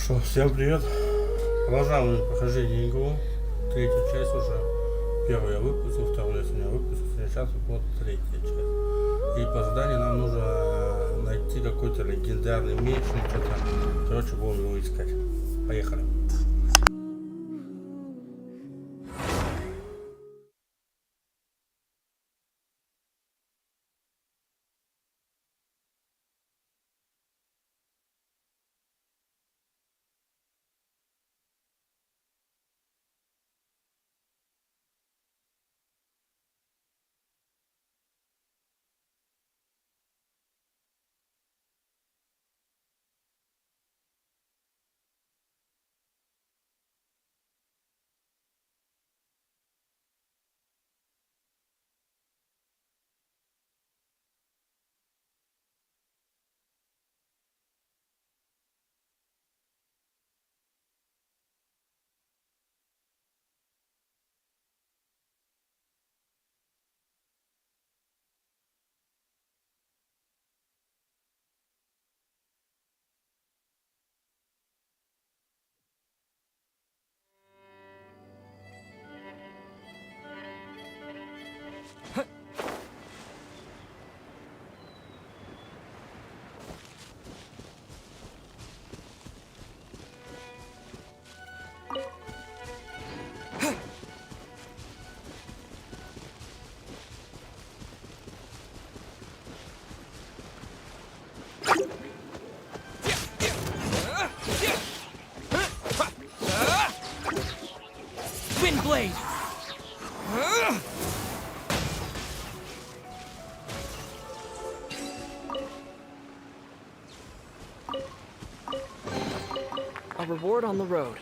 Что, всем привет! Продолжаем прохождение игру. Третью часть уже. Первую я выпустил, вторую я сегодня выпустил. Сейчас вот третья часть. И по заданию нам нужно найти какой-то легендарный меч, ну что-то. Короче, будем его искать. Поехали. Blade. A reward on the road.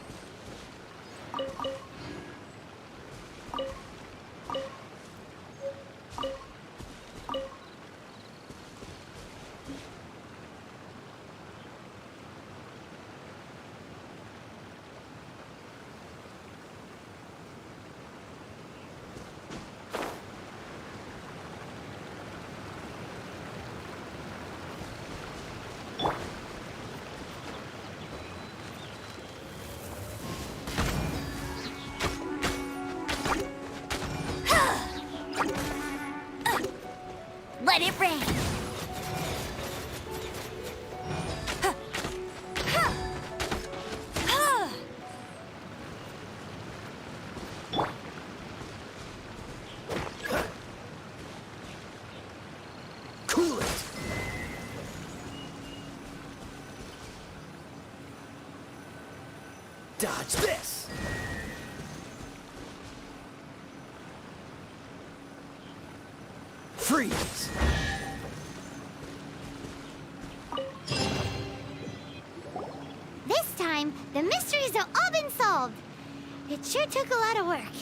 Let it rain. Cool it. Dodge this. Freeze. This time, the mysteries have all been solved. It sure took a lot of work.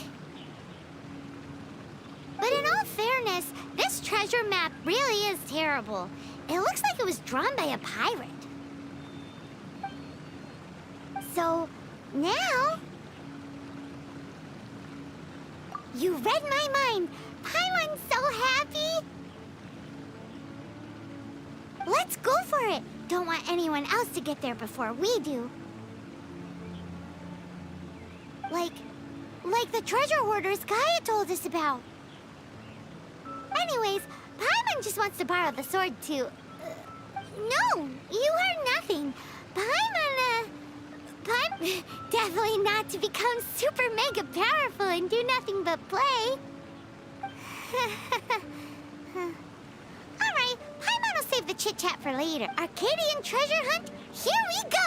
But in all fairness, this treasure map really is terrible. It looks like it was drawn by a pirate. So, now... You read my mind. Paimon's so happy. Let's go for it. Don't want anyone else to get there before we do. Like the treasure hoarders Gaia told us about. Anyways, Paimon just wants to borrow the sword to... No, you heard nothing. Paimon, definitely not to become super mega powerful and do nothing but play. Alright, Paimon will save the chit-chat for later. Arcadian treasure hunt, here we go!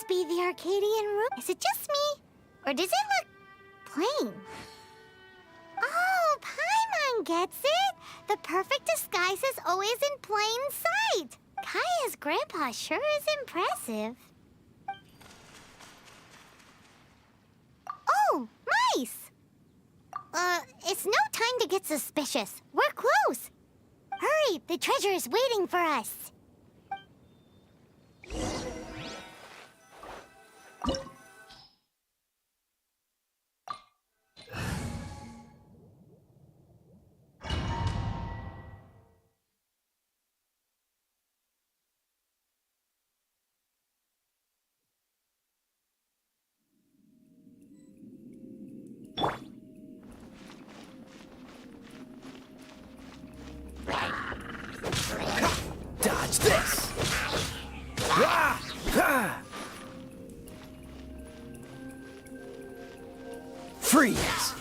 be the Arcadian room. Is it just me? Or does it look plain? Oh, Paimon gets it. The perfect disguise is always in plain sight. Kaya's grandpa sure is impressive. Oh, mice! It's no time to get suspicious. We're close. Hurry, the treasure is waiting for us. Dodge this! Ah! Ah! Freeze!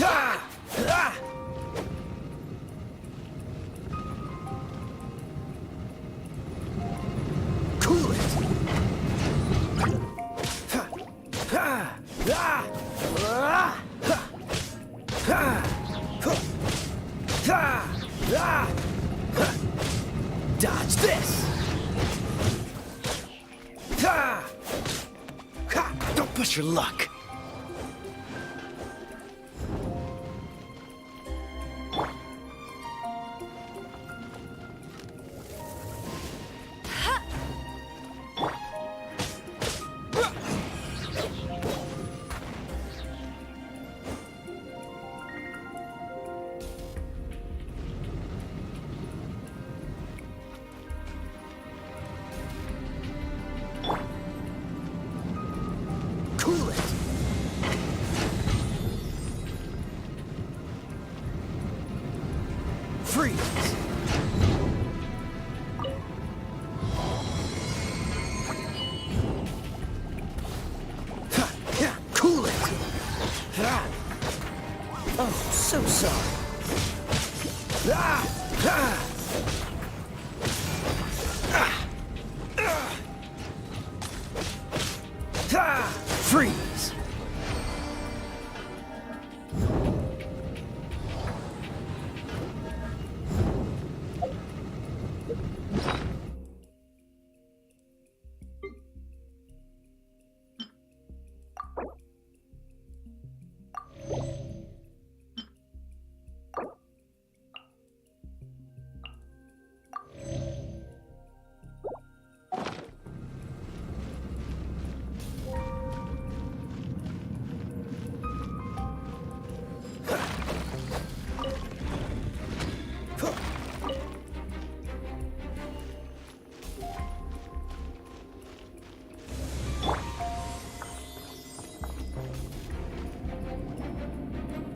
Ah! Ah! Cool it! Ah! Ah! Ah! Ah! Ah! Ah! Dodge this! Ha! Ha! Don't push your luck! Cool it! Freeze! Ha! Yeah! Cool it! Ha! Oh, so sorry. Ah! Ah! Ah! Ah! Ah! Freeze!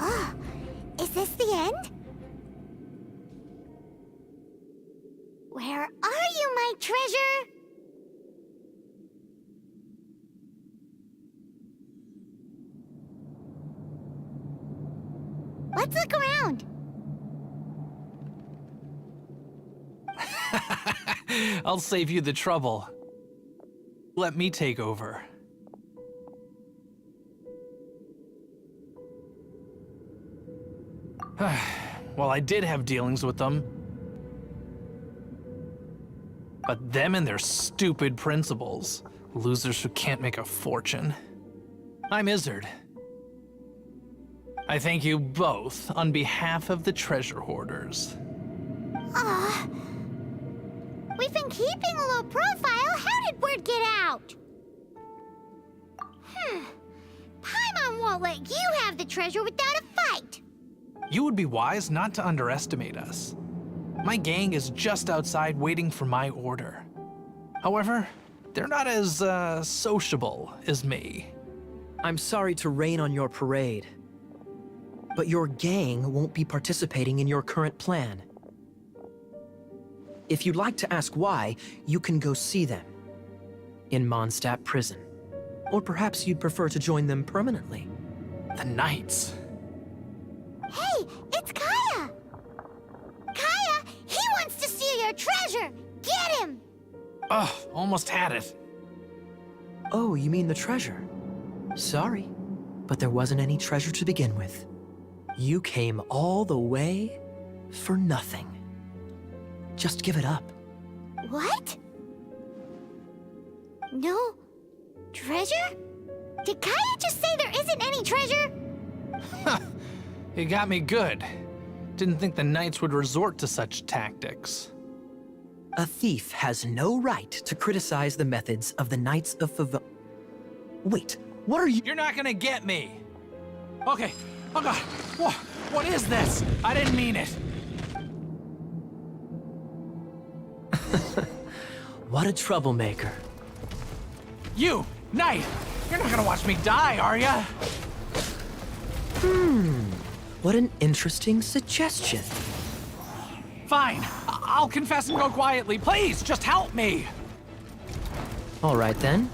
Oh, is this the end? Where are you, my treasure? Let's look around. I'll save you the trouble. Let me take over. Well, I did have dealings with them. But them and their stupid principles. Losers who can't make a fortune. I'm Izzard. I thank you both on behalf of the treasure hoarders. Aw. We've been keeping a low profile. How did word get out? Paimon won't let you have the treasure without a fight. You would be wise not to underestimate us. My gang is just outside waiting for my order. However, they're not as, sociable as me. I'm sorry to rain on your parade, but your gang won't be participating in your current plan. If you'd like to ask why, you can go see them in Mondstadt prison. Or perhaps you'd prefer to join them permanently. The Knights. Hey, it's Kaya! Kaya, he wants to steal your treasure! Get him! Ugh, almost had it. Oh, you mean the treasure? Sorry, but there wasn't any treasure to begin with. You came all the way for nothing. Just give it up. What? No treasure? Did Kaya just say there isn't any treasure? You got me good. Didn't think the knights would resort to such tactics. A thief has no right to criticize the methods of the Knights of Favon. Wait, what are you? You're not gonna get me. Okay. Oh god. What is this? I didn't mean it. What a troublemaker. You, knight. You're not gonna watch me die, are ya? What an interesting suggestion. Fine. I'll confess and go quietly. Please, just help me. All right then.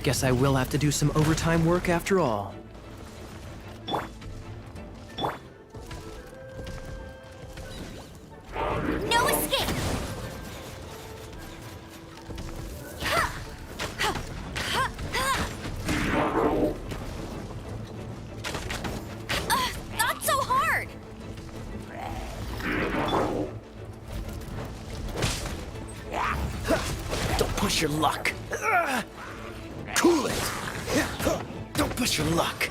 Guess I will have to do some overtime work after all. No escape! Not so hard! Don't push your luck. Cool it. Don't push your luck.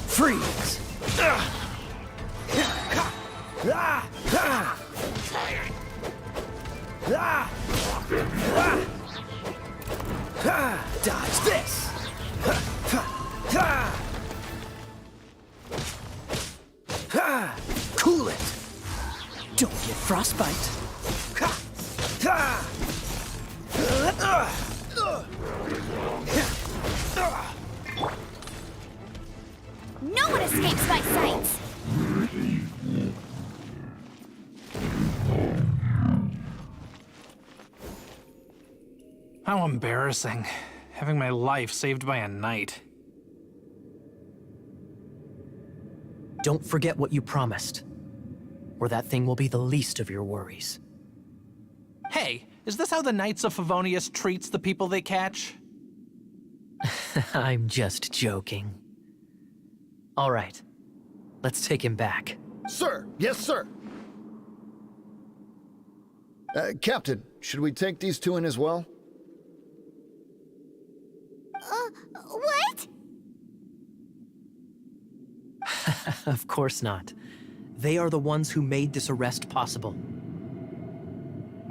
Freeze. Dodge this. Cool it. Don't get frostbite. No one escapes my sights! How embarrassing. Having my life saved by a knight. Don't forget what you promised, or that thing will be the least of your worries. Hey, is this how the Knights of Favonius treats the people they catch? I'm just joking. All right, let's take him back. Sir, yes, sir. Captain, should we take these two in as well? What? Of course not. They are the ones who made this arrest possible.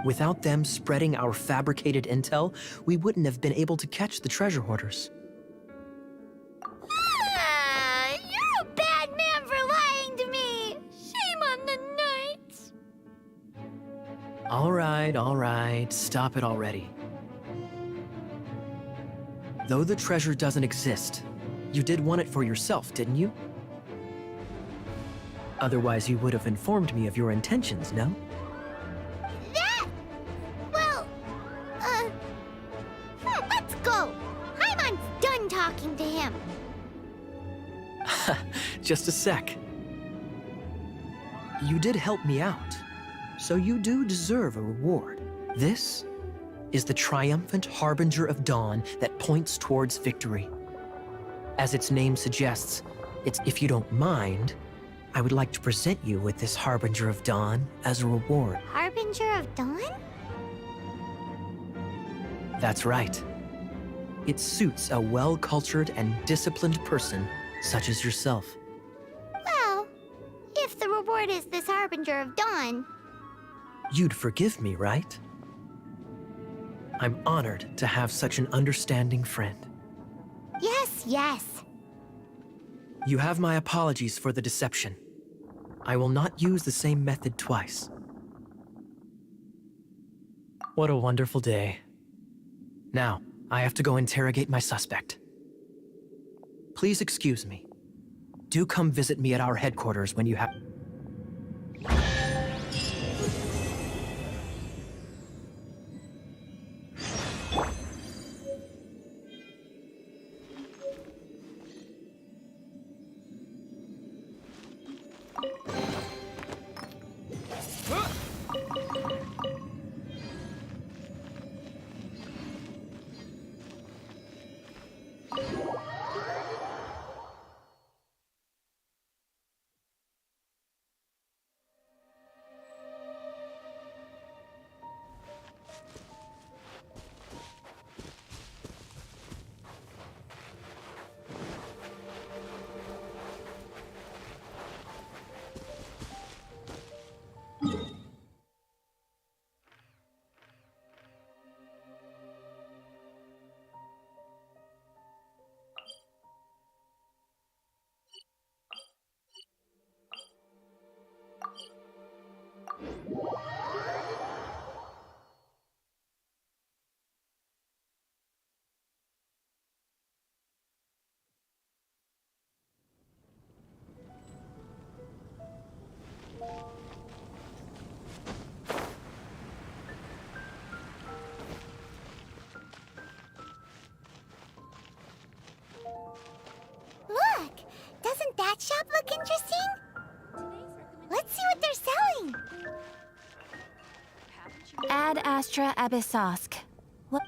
Without them spreading our fabricated intel, we wouldn't have been able to catch the treasure hoarders. You're a bad man for lying to me! Shame on the knights! All right, stop it already. Though the treasure doesn't exist, you did want it for yourself, didn't you? Otherwise, you would have informed me of your intentions, no? Well, let's go. Hyman's done talking to him. Just a sec. You did help me out, so you do deserve a reward. This is the triumphant harbinger of dawn that points towards victory. As its name suggests, if you don't mind, I would like to present you with this harbinger of dawn as a reward. Harbinger of Dawn? That's right. It suits a well-cultured and disciplined person such as yourself. Well, if the reward is this Harbinger of Dawn. You'd forgive me, right? I'm honored to have such an understanding friend. Yes, yes. You have my apologies for the deception. I will not use the same method twice. What a wonderful day. Now, I have to go interrogate my suspect. Please excuse me. Do come visit me at our headquarters when you have... Look! Doesn't that shop look interesting? Let's see what they're selling. Ad Astra Abyssosk. What?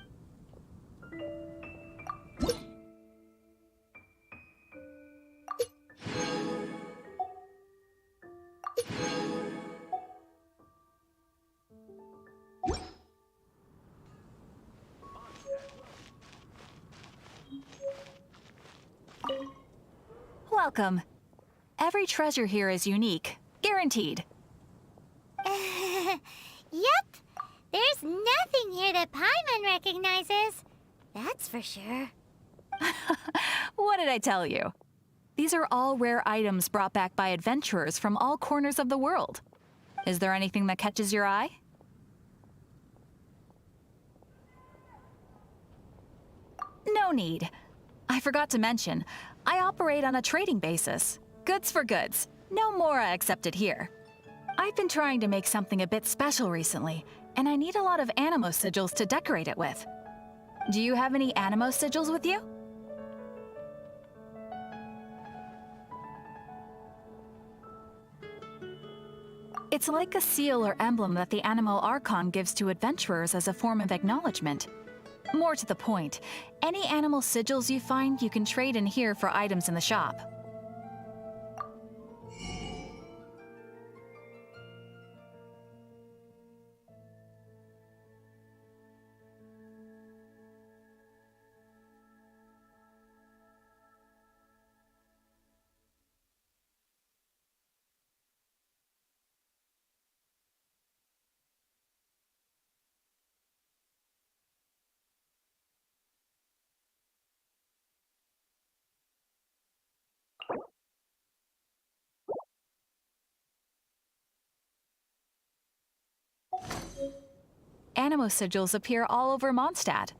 Welcome. Every treasure here is unique, guaranteed. Yep. There's nothing here that Paimon recognizes. That's for sure. What did I tell you? These are all rare items brought back by adventurers from all corners of the world. Is there anything that catches your eye? No need. I forgot to mention, I operate on a trading basis. Goods for goods. No Mora accepted here. I've been trying to make something a bit special recently, and I need a lot of animo sigils to decorate it with. Do you have any animo sigils with you? It's like a seal or emblem that the Animo Archon gives to adventurers as a form of acknowledgement. More to the point, any animal sigils you find you can trade in here for items in the shop. Animo sigils appear all over Mondstadt.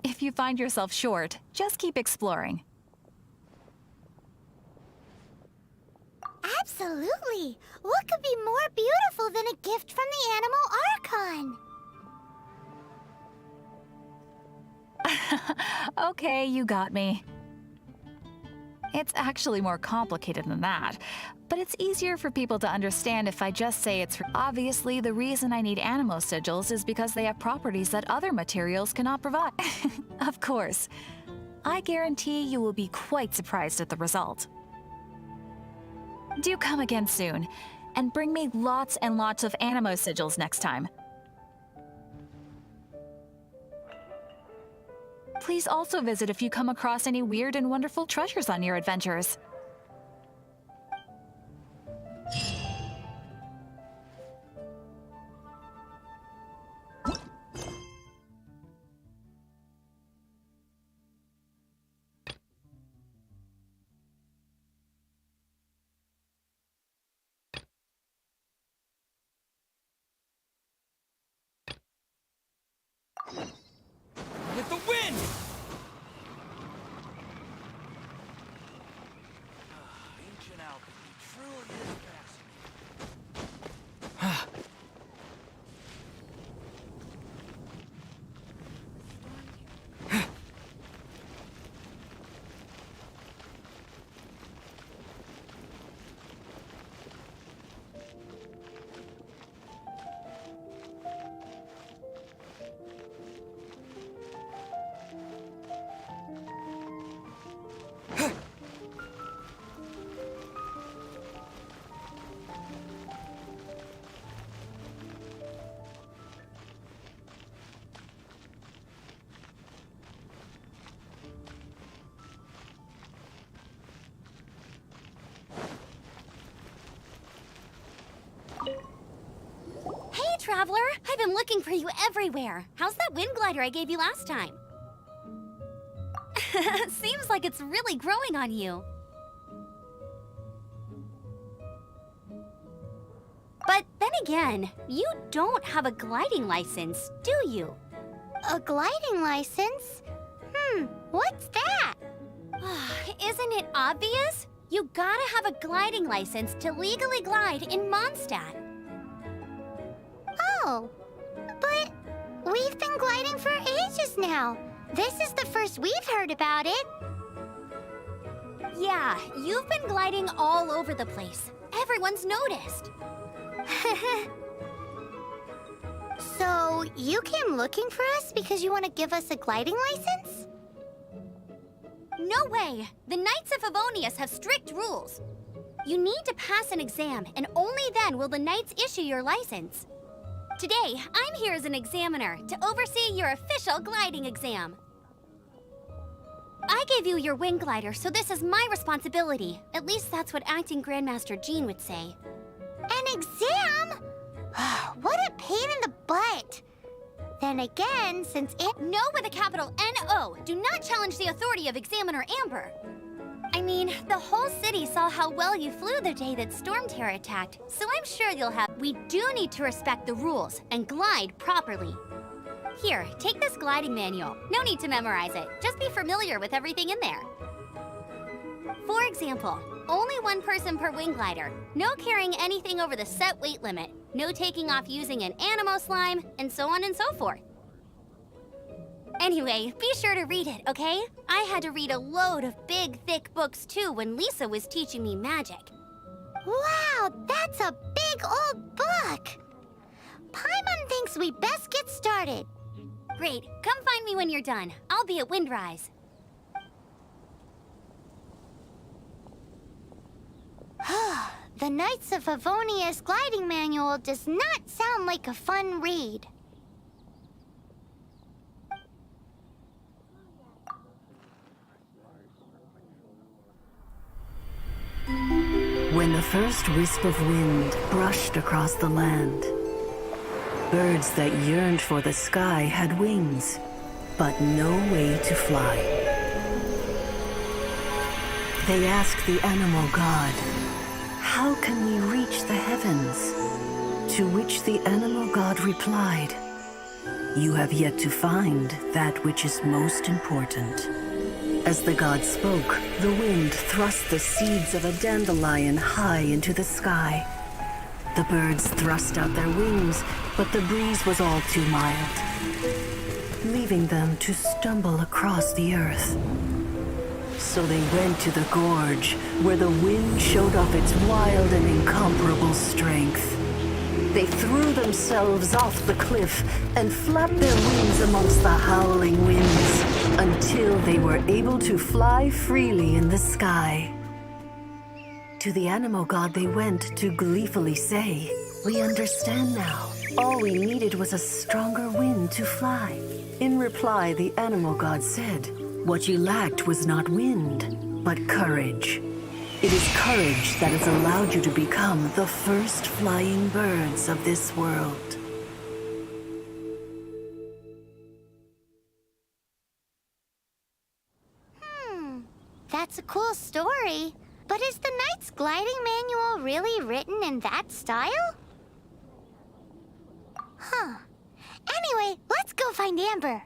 If you find yourself short, just keep exploring. Absolutely. What could be more beautiful than a gift from the Animal Archon? Okay, you got me. It's actually more complicated than that, but it's easier for people to understand if I just say it's... Obviously, the reason I need animo sigils is because they have properties that other materials cannot provide. Of course. I guarantee you will be quite surprised at the result. Do come again soon, and bring me lots and lots of animo sigils next time. Please also visit if you come across any weird and wonderful treasures on your adventures. With the wind! Ancient alchemy truly is fascinating. traveler. I've been looking for you everywhere. How's that wind glider I gave you last time? Seems like it's really growing on you. But then again, you don't have a gliding license, do you? A gliding license? What's that? Isn't it obvious? You gotta have a gliding license to legally glide in Mondstadt. Oh, but we've been gliding for ages now. This is the first we've heard about it. Yeah, you've been gliding all over the place. Everyone's noticed. So, you came looking for us because you want to give us a gliding license? No way! The Knights of Favonius have strict rules. You need to pass an exam, and only then will the Knights issue your license. Today, I'm here as an examiner to oversee your official gliding exam. I gave you your wing glider, so this is my responsibility. At least that's what Acting Grandmaster Jean would say. An exam? What a pain in the butt. Then again, since it... No with a capital N-O. Do not challenge the authority of Examiner Amber. I mean, the whole city saw how well you flew the day that Storm Terror attacked, so I'm sure you'll have... We do need to respect the rules and glide properly. Here, take this gliding manual. No need to memorize it. Just be familiar with everything in there. For example, only one person per wing glider. No carrying anything over the set weight limit. No taking off using an animo slime, and so on and so forth. Anyway, be sure to read it, okay? I had to read a load of big, thick books too when Lisa was teaching me magic. Wow, that's a big old book! Paimon thinks we best get started. Great, come find me when you're done. I'll be at Windrise. The Knights of Favonius gliding manual does not sound like a fun read. When the first wisp of wind brushed across the land, birds that yearned for the sky had wings, but no way to fly. They asked the animal god, "How can we reach the heavens?" To which the animal god replied, "You have yet to find that which is most important." As the god spoke, the wind thrust the seeds of a dandelion high into the sky. The birds thrust out their wings, but the breeze was all too mild, leaving them to stumble across the earth. So they went to the gorge, where the wind showed off its wild and incomparable strength. They threw themselves off the cliff and flapped their wings amongst the howling winds until they were able to fly freely in the sky. To the animal god they went to gleefully say, "We understand now. All we needed was a stronger wind to fly." In reply, the animal god said, "What you lacked was not wind, but courage. It is courage that has allowed you to become the first flying birds of this world." That's a cool story. But is the Knight's gliding manual really written in that style? Huh. Anyway, let's go find Amber.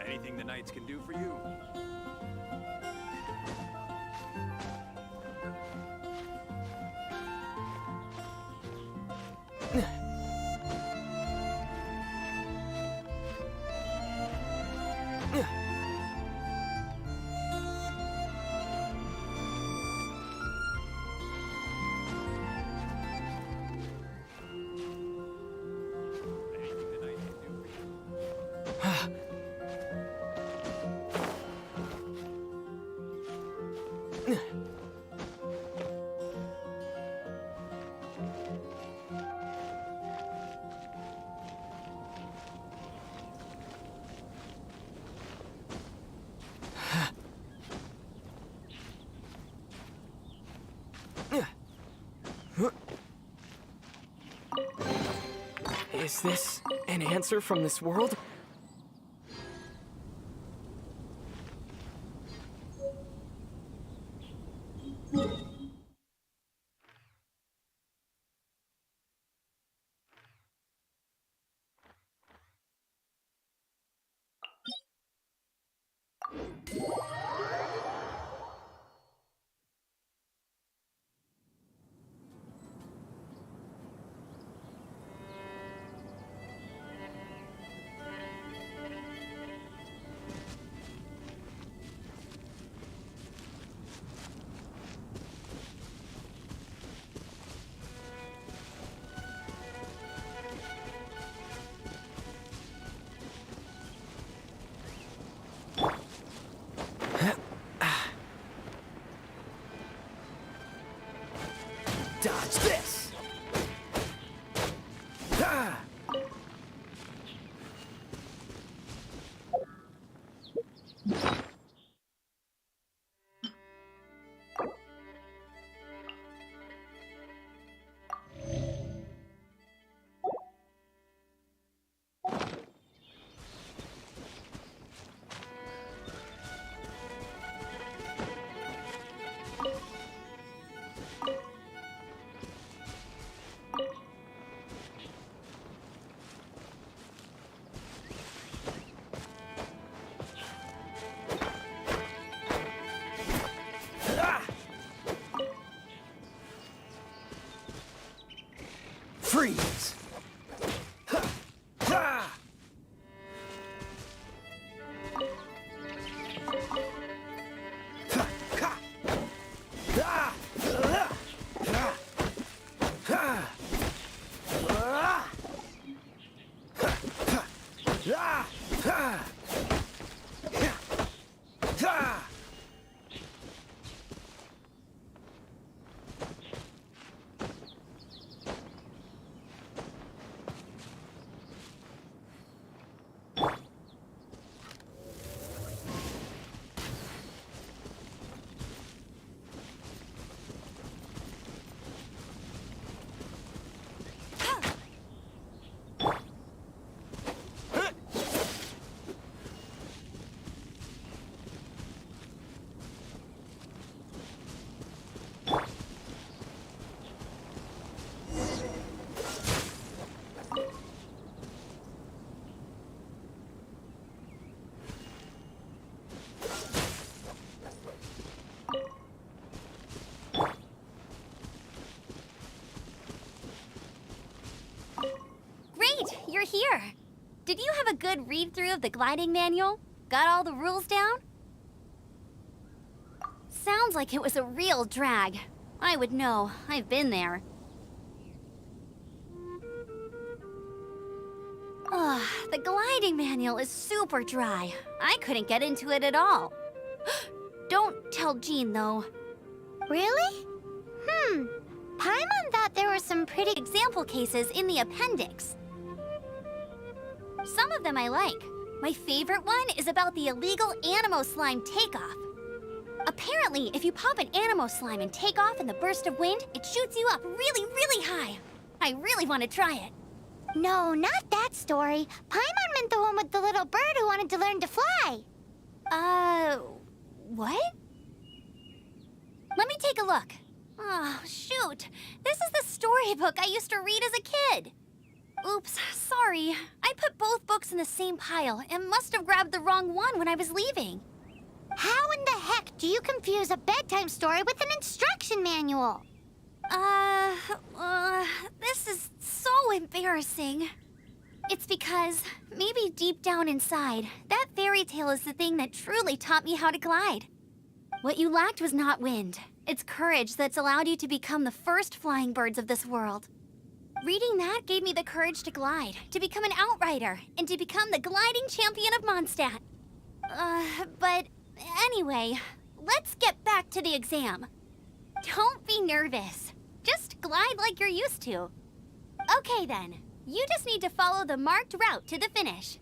Anything the knights can do for you? Anything the knights can do for you? Is this an answer from this world? Dodge this! Ah! Freeze! Ha! Ha! Ha! Ha! Ah! Ah! Ah! Ah! Ah! Ha! Ha! Ah! Ah! Ha! Ha! You're here. Did you have a good read-through of the gliding manual? Got all the rules down? Sounds like it was a real drag. I would know. I've been there. Ugh, the gliding manual is super dry. I couldn't get into it at all. Don't tell Jean, though. Really? Paimon thought there were some pretty... Example cases in the appendix. Some of them I like. My favorite one is about the illegal Animo Slime takeoff. Apparently, if you pop an Animo Slime and take off in the burst of wind, it shoots you up really, really high. I really want to try it. No, not that story. Paimon meant the one with the little bird who wanted to learn to fly. What? Let me take a look. Oh, shoot. This is the storybook I used to read as a kid. Oops, sorry. I put both books in the same pile and must have grabbed the wrong one when I was leaving. How in the heck do you confuse a bedtime story with an instruction manual? This is so embarrassing. It's because, maybe deep down inside, that fairy tale is the thing that truly taught me how to glide. What you lacked was not wind. It's courage that's allowed you to become the first flying birds of this world. Reading that gave me the courage to glide, to become an outrider, and to become the gliding champion of Mondstadt. But anyway, let's get back to the exam. Don't be nervous. Just glide like you're used to. Okay then, you just need to follow the marked route to the finish.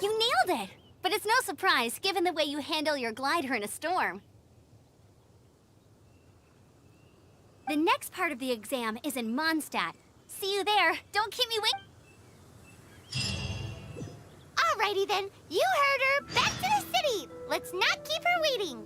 You nailed it! But it's no surprise, given the way you handle your glider in a storm. The next part of the exam is in Mondstadt. See you there. Don't keep me waiting. Alrighty then, you heard her. Back to the city. Let's not keep her waiting.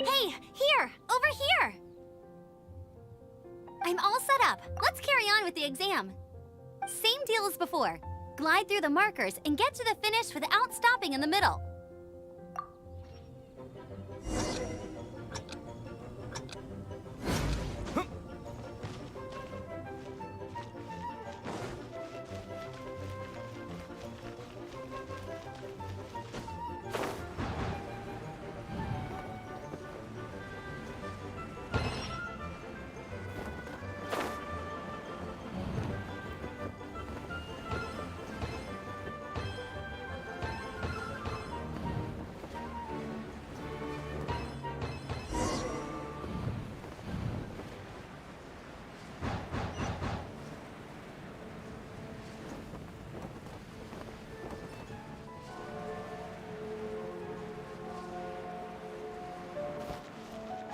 Hey, here! Over here! I'm all set up. Let's carry on with the exam. Same deal as before. Glide through the markers and get to the finish without stopping in the middle.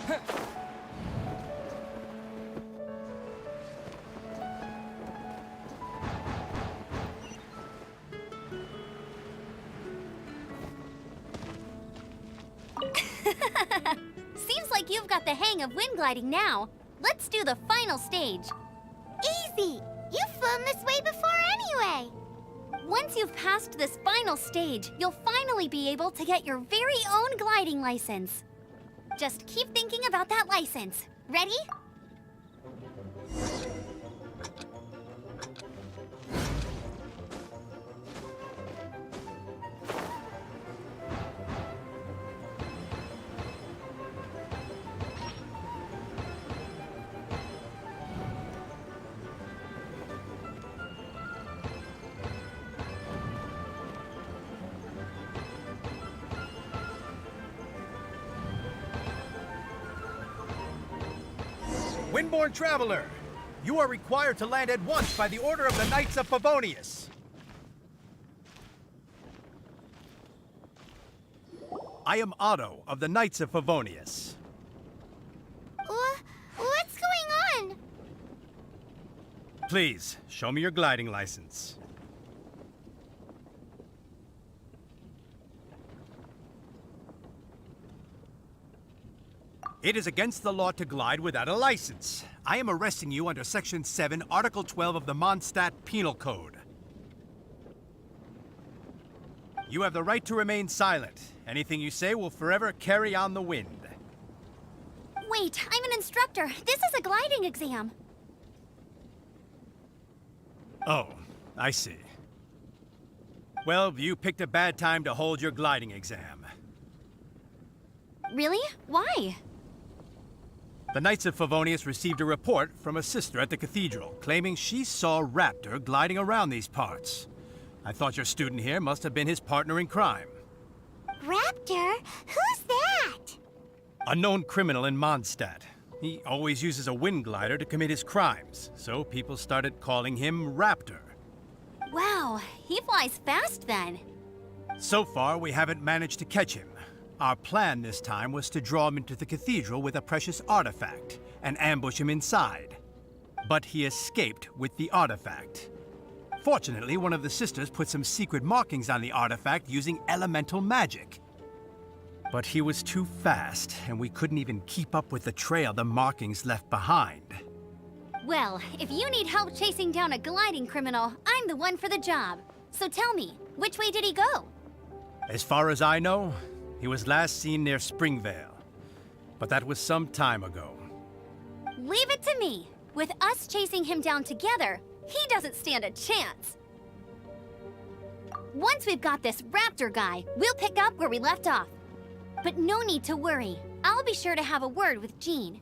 Seems like you've got the hang of wind gliding now. Let's do the final stage. Easy! You've flown this way before anyway! Once you've passed this final stage, you'll finally be able to get your very own gliding license. Just keep thinking about that license. Ready? Windborne Traveler, you are required to land at once by the order of the Knights of Favonius. I am Otto of the Knights of Favonius. What's going on? Please, show me your gliding license. It is against the law to glide without a license. I am arresting you under Section 7, Article 12 of the Mondstadt Penal Code. You have the right to remain silent. Anything you say will forever carry on the wind. Wait, I'm an instructor. This is a gliding exam. Oh, I see. Well, you picked a bad time to hold your gliding exam. Really? Why? The Knights of Favonius received a report from a sister at the cathedral claiming she saw Raptor gliding around these parts. I thought your student here must have been his partner in crime. Raptor? Who's that? A known criminal in Mondstadt. He always uses a wind glider to commit his crimes, so people started calling him Raptor. Wow, he flies fast then. So far, we haven't managed to catch him. Our plan this time was to draw him into the cathedral with a precious artifact and ambush him inside. But he escaped with the artifact. Fortunately, one of the sisters put some secret markings on the artifact using elemental magic. But he was too fast, and we couldn't even keep up with the trail the markings left behind. Well, if you need help chasing down a gliding criminal, I'm the one for the job. So tell me, which way did he go? As far as I know, he was last seen near Springvale. But that was some time ago. Leave it to me. With us chasing him down together, he doesn't stand a chance. Once we've got this Raptor guy, we'll pick up where we left off. But no need to worry. I'll be sure to have a word with Jean.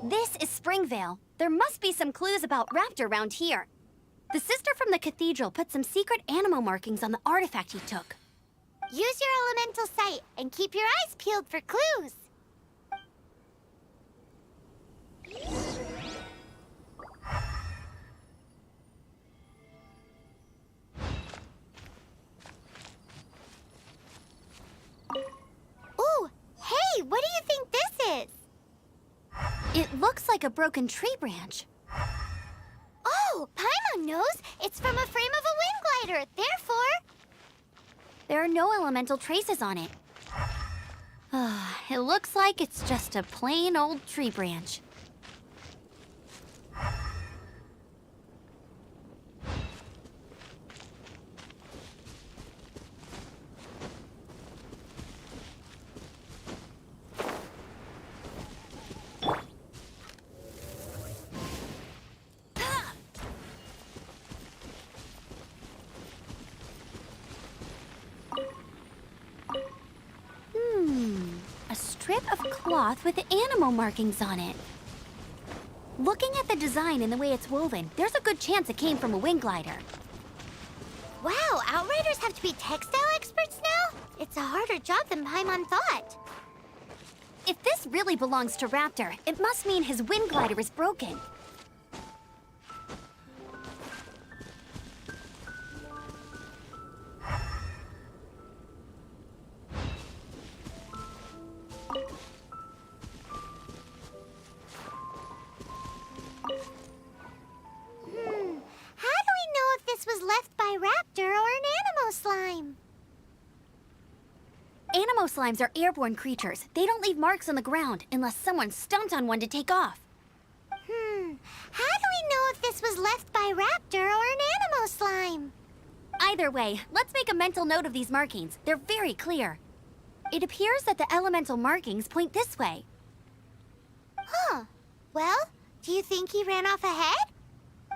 This is Springvale. There must be some clues about Raptor around here. The sister from the cathedral put some secret animal markings on the artifact he took. Use your elemental sight and keep your eyes peeled for clues. Ooh, hey, what do you think this is? It looks like a broken tree branch. Oh, Paimon knows. It's from a frame of a wind glider. Therefore, There are no elemental traces on it. It looks like it's just a plain old tree branch. A strip of cloth with animal markings on it. Looking at the design and the way it's woven, there's a good chance it came from a wind glider. wow, Outriders have to be textile experts now? It's a harder job than Paimon thought. If this really belongs to Raptor, it must mean his wind glider is broken. How do we know if this was left by Raptor or an animal slime? Animo slimes are airborne creatures. They don't leave marks on the ground unless someone stomped on one to take off. How do we know if this was left by Raptor or an animal slime? Either way, let's make a mental note of these markings. They're very clear. It appears that the elemental markings point this way. Huh. Well, do you think he ran off ahead?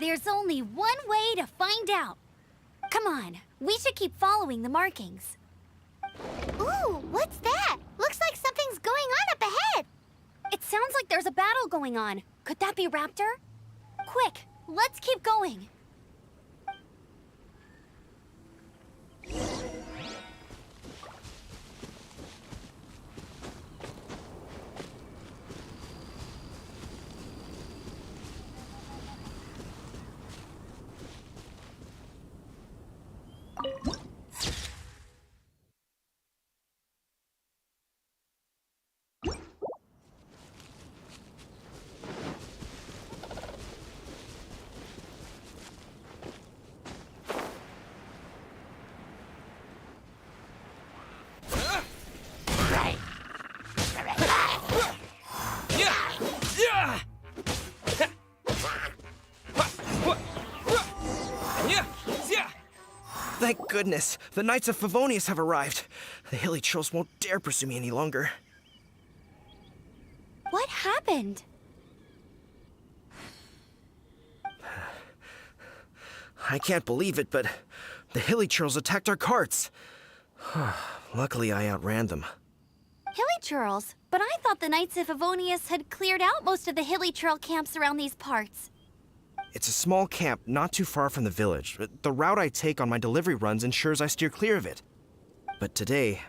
There's only one way to find out. Come on, we should keep following the markings. Ooh, what's that? Looks like something's going on up ahead. It sounds like there's a battle going on. Could that be Raptor? Quick, let's keep going. Thank goodness, the Knights of Favonius have arrived. The hilly trolls won't dare pursue me any longer. What happened? I can't believe it, but the hilly trolls attacked our carts. Luckily, I outran them. Hilly churls? But I thought the Knights of Favonius had cleared out most of the hilly churl camps around these parts. It's a small camp not too far from the village. The route I take on my delivery runs ensures I steer clear of it. But today,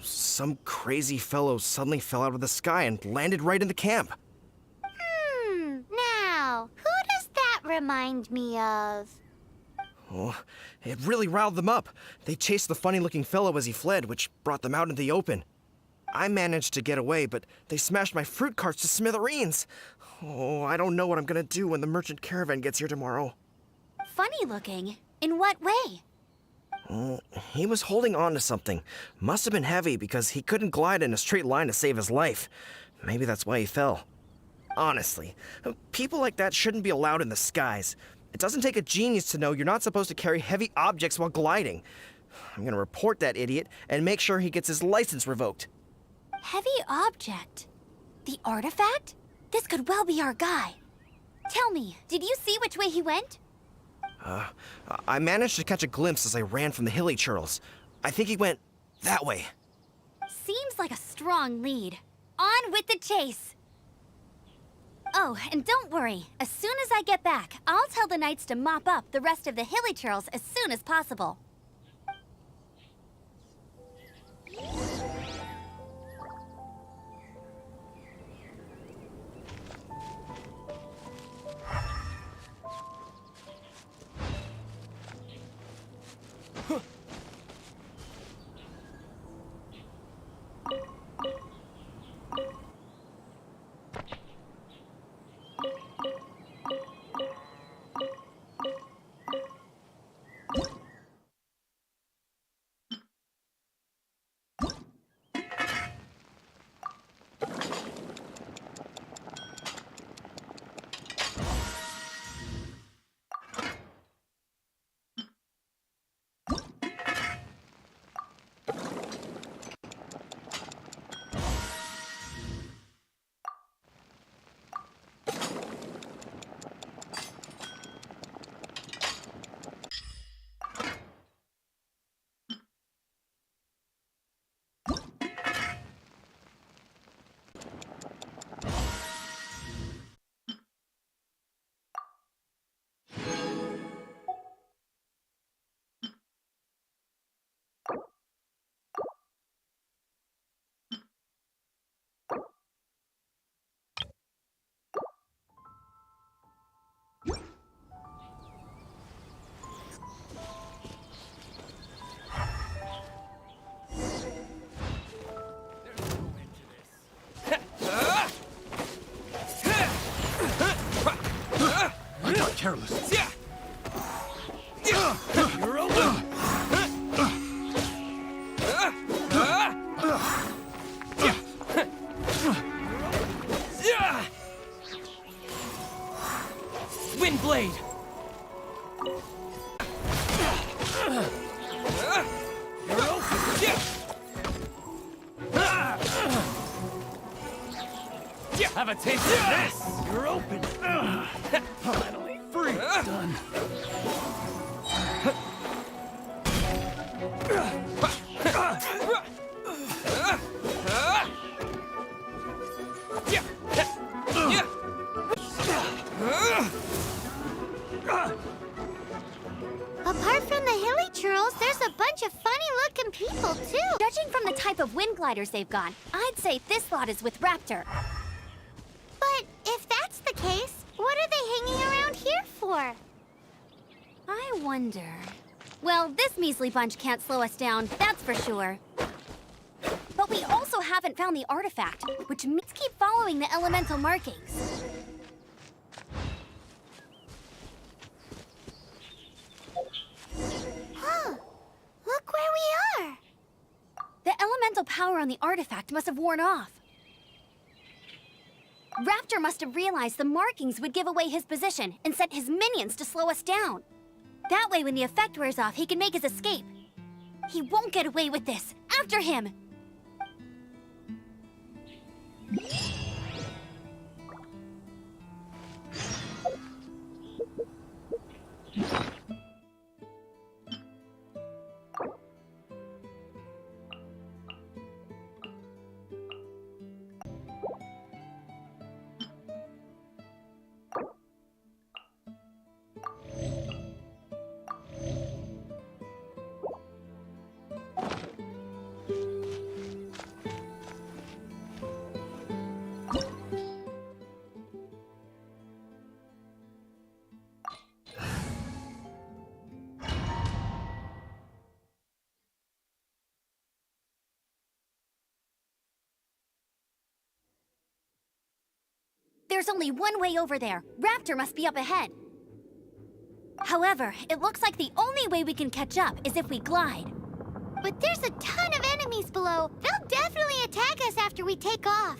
some crazy fellow suddenly fell out of the sky and landed right in the camp. Now, who does that remind me of? Oh, it really riled them up. They chased the funny-looking fellow as he fled, which brought them out in the open. I managed to get away, but they smashed my fruit carts to smithereens. Oh, I don't know what I'm gonna do when the merchant caravan gets here tomorrow. Funny looking? In what way? He was holding on to something. Must have been heavy because he couldn't glide in a straight line to save his life. Maybe that's why he fell. Honestly, people like that shouldn't be allowed in the skies. It doesn't take a genius to know you're not supposed to carry heavy objects while gliding. I'm gonna report that idiot and make sure he gets his license revoked. Heavy object? The artifact? This could well be our guy. Tell me, did you see which way he went? I managed to catch a glimpse as I ran from the hilly churls. I think he went that way. Seems like a strong lead. On with the chase! Oh, and don't worry. As soon as I get back, I'll tell the knights to mop up the rest of the hilly churls as soon as possible. Careless. You're open. Windblade. You're open. Have a taste of this. You're open. Finally free. Done. Apart from the hilly churls, there's a bunch of funny-looking people, too. Judging from the type of wind gliders they've got, I'd say this lot is with Raptor. But if that's the case, what are they hanging around here for? I wonder... Well, this measly bunch can't slow us down, that's for sure. But we also haven't found the artifact, which means keep following the elemental markings. Huh. Look where we are. The elemental power on the artifact must have worn off. Raptor must have realized the markings would give away his position and sent his minions to slow us down. That way, when the effect wears off, he can make his escape. He won't get away with this. After him! There's only one way over there. Raptor must be up ahead. However, it looks like the only way we can catch up is if we glide. But there's a ton of enemies below. They'll definitely attack us after we take off.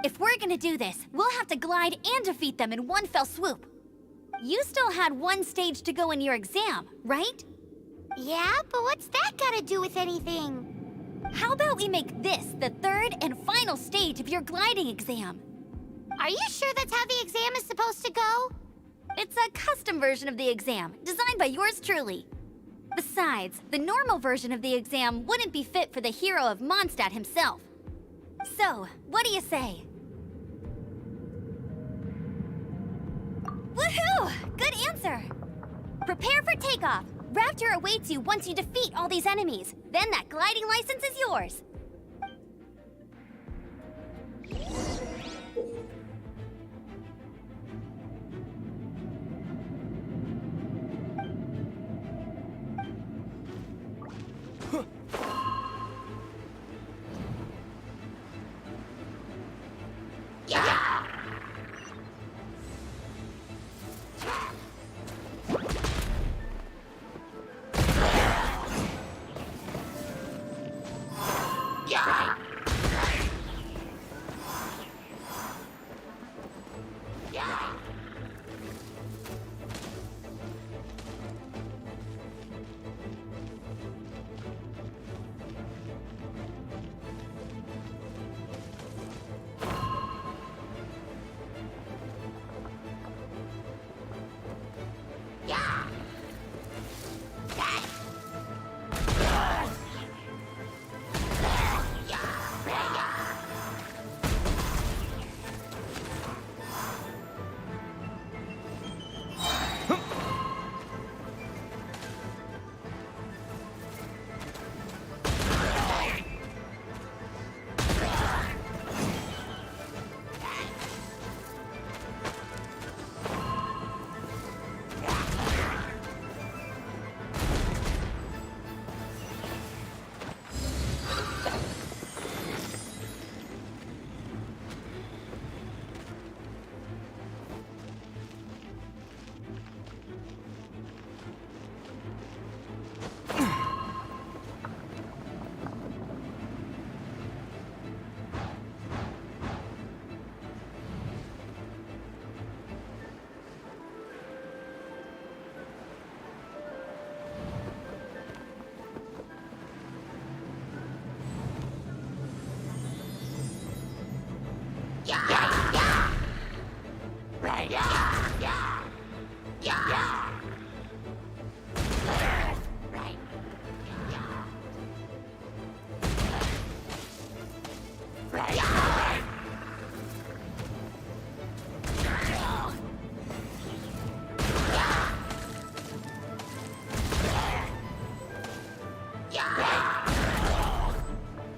If we're gonna do this, we'll have to glide and defeat them in one fell swoop. You still had one stage to go in your exam, right? Yeah, but what's that gotta do with anything? How about we make this the third and final stage of your gliding exam? Are you sure that's how the exam is supposed to go? It's a custom version of the exam, designed by yours truly. Besides, the normal version of the exam wouldn't be fit for the hero of Mondstadt himself. So, what do you say? Woohoo! Good answer! Prepare for takeoff. Raptor awaits you once you defeat all these enemies. Then that gliding license is yours.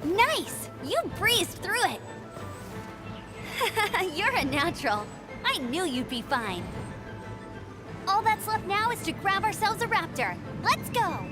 Nice! You breezed through it! You're a natural. I knew you'd be fine. All that's left now is to grab ourselves a raptor. Let's go!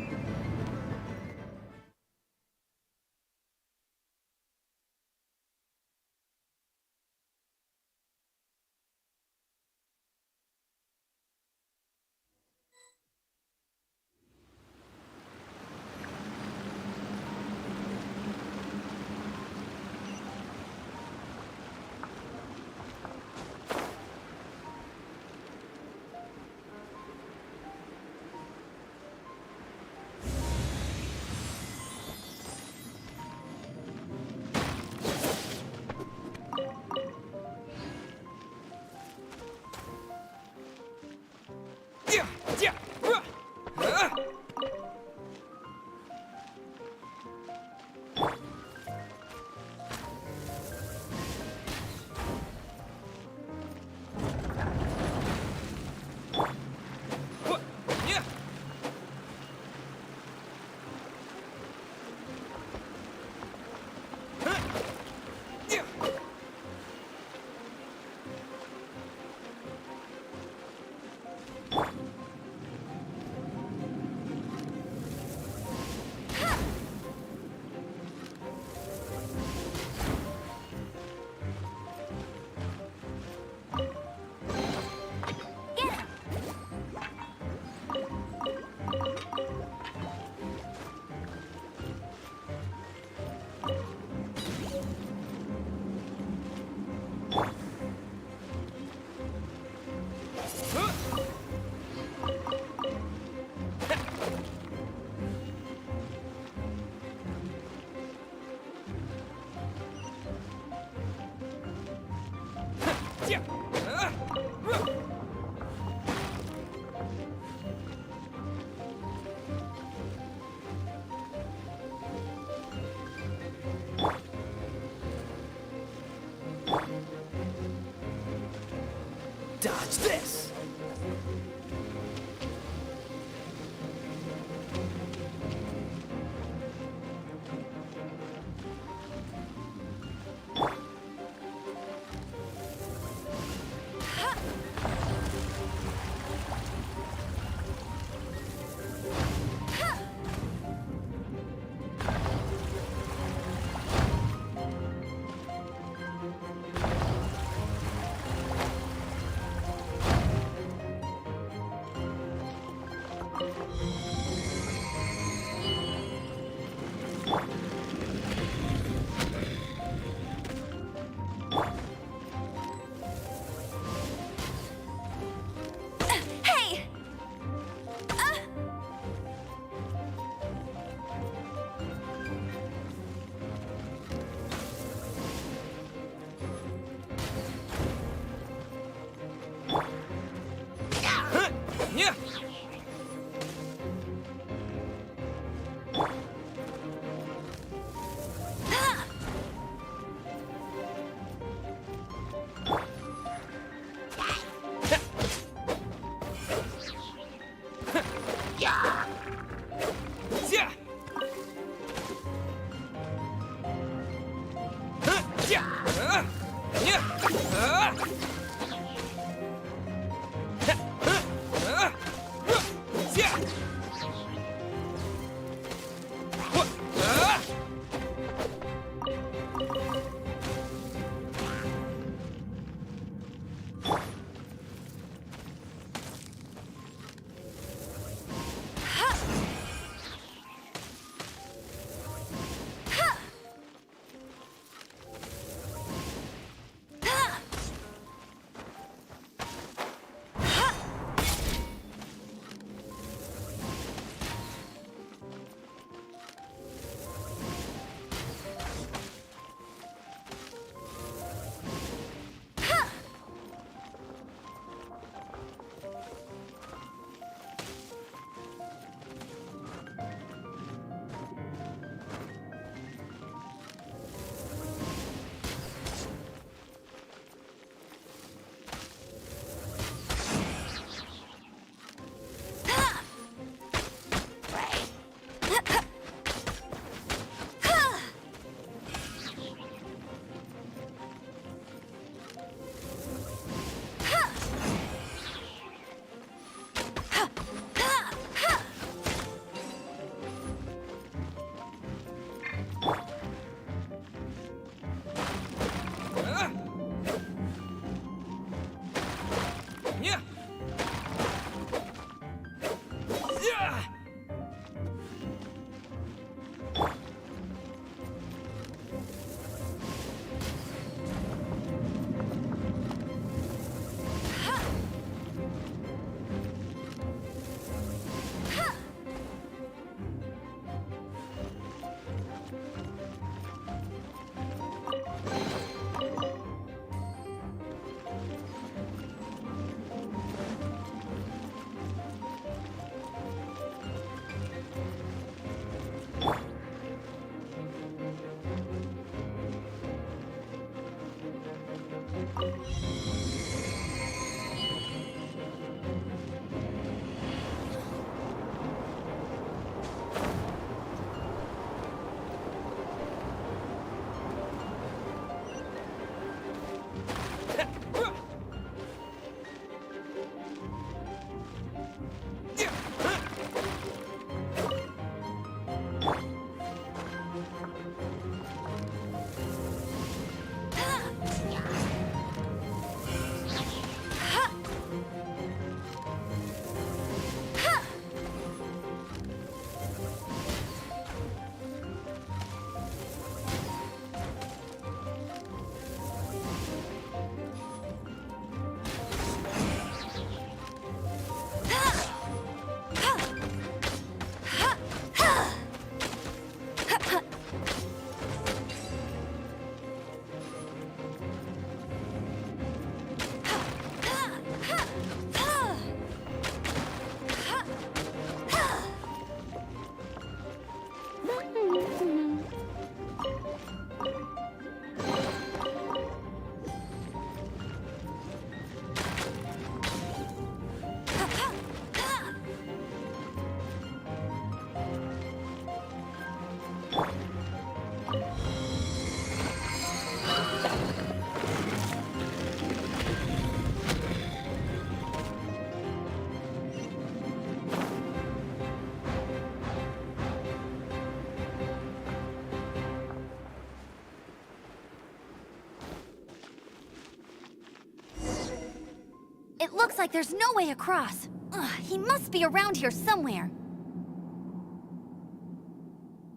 It looks like there's no way across. Ugh, he must be around here somewhere.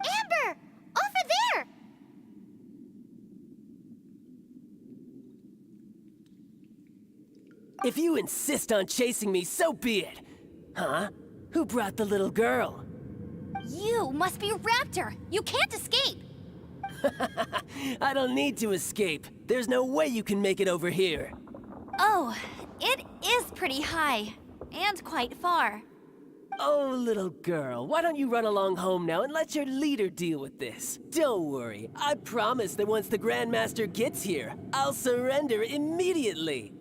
Amber! Over there! If you insist on chasing me, so be it. Huh? Who brought the little girl? You must be a raptor. You can't escape. I don't need to escape. There's no way you can make it over here. Oh, it is pretty high. And quite far. Oh, little girl, why don't you run along home now and let your leader deal with this? Don't worry, I promise that once the Grandmaster gets here, I'll surrender immediately.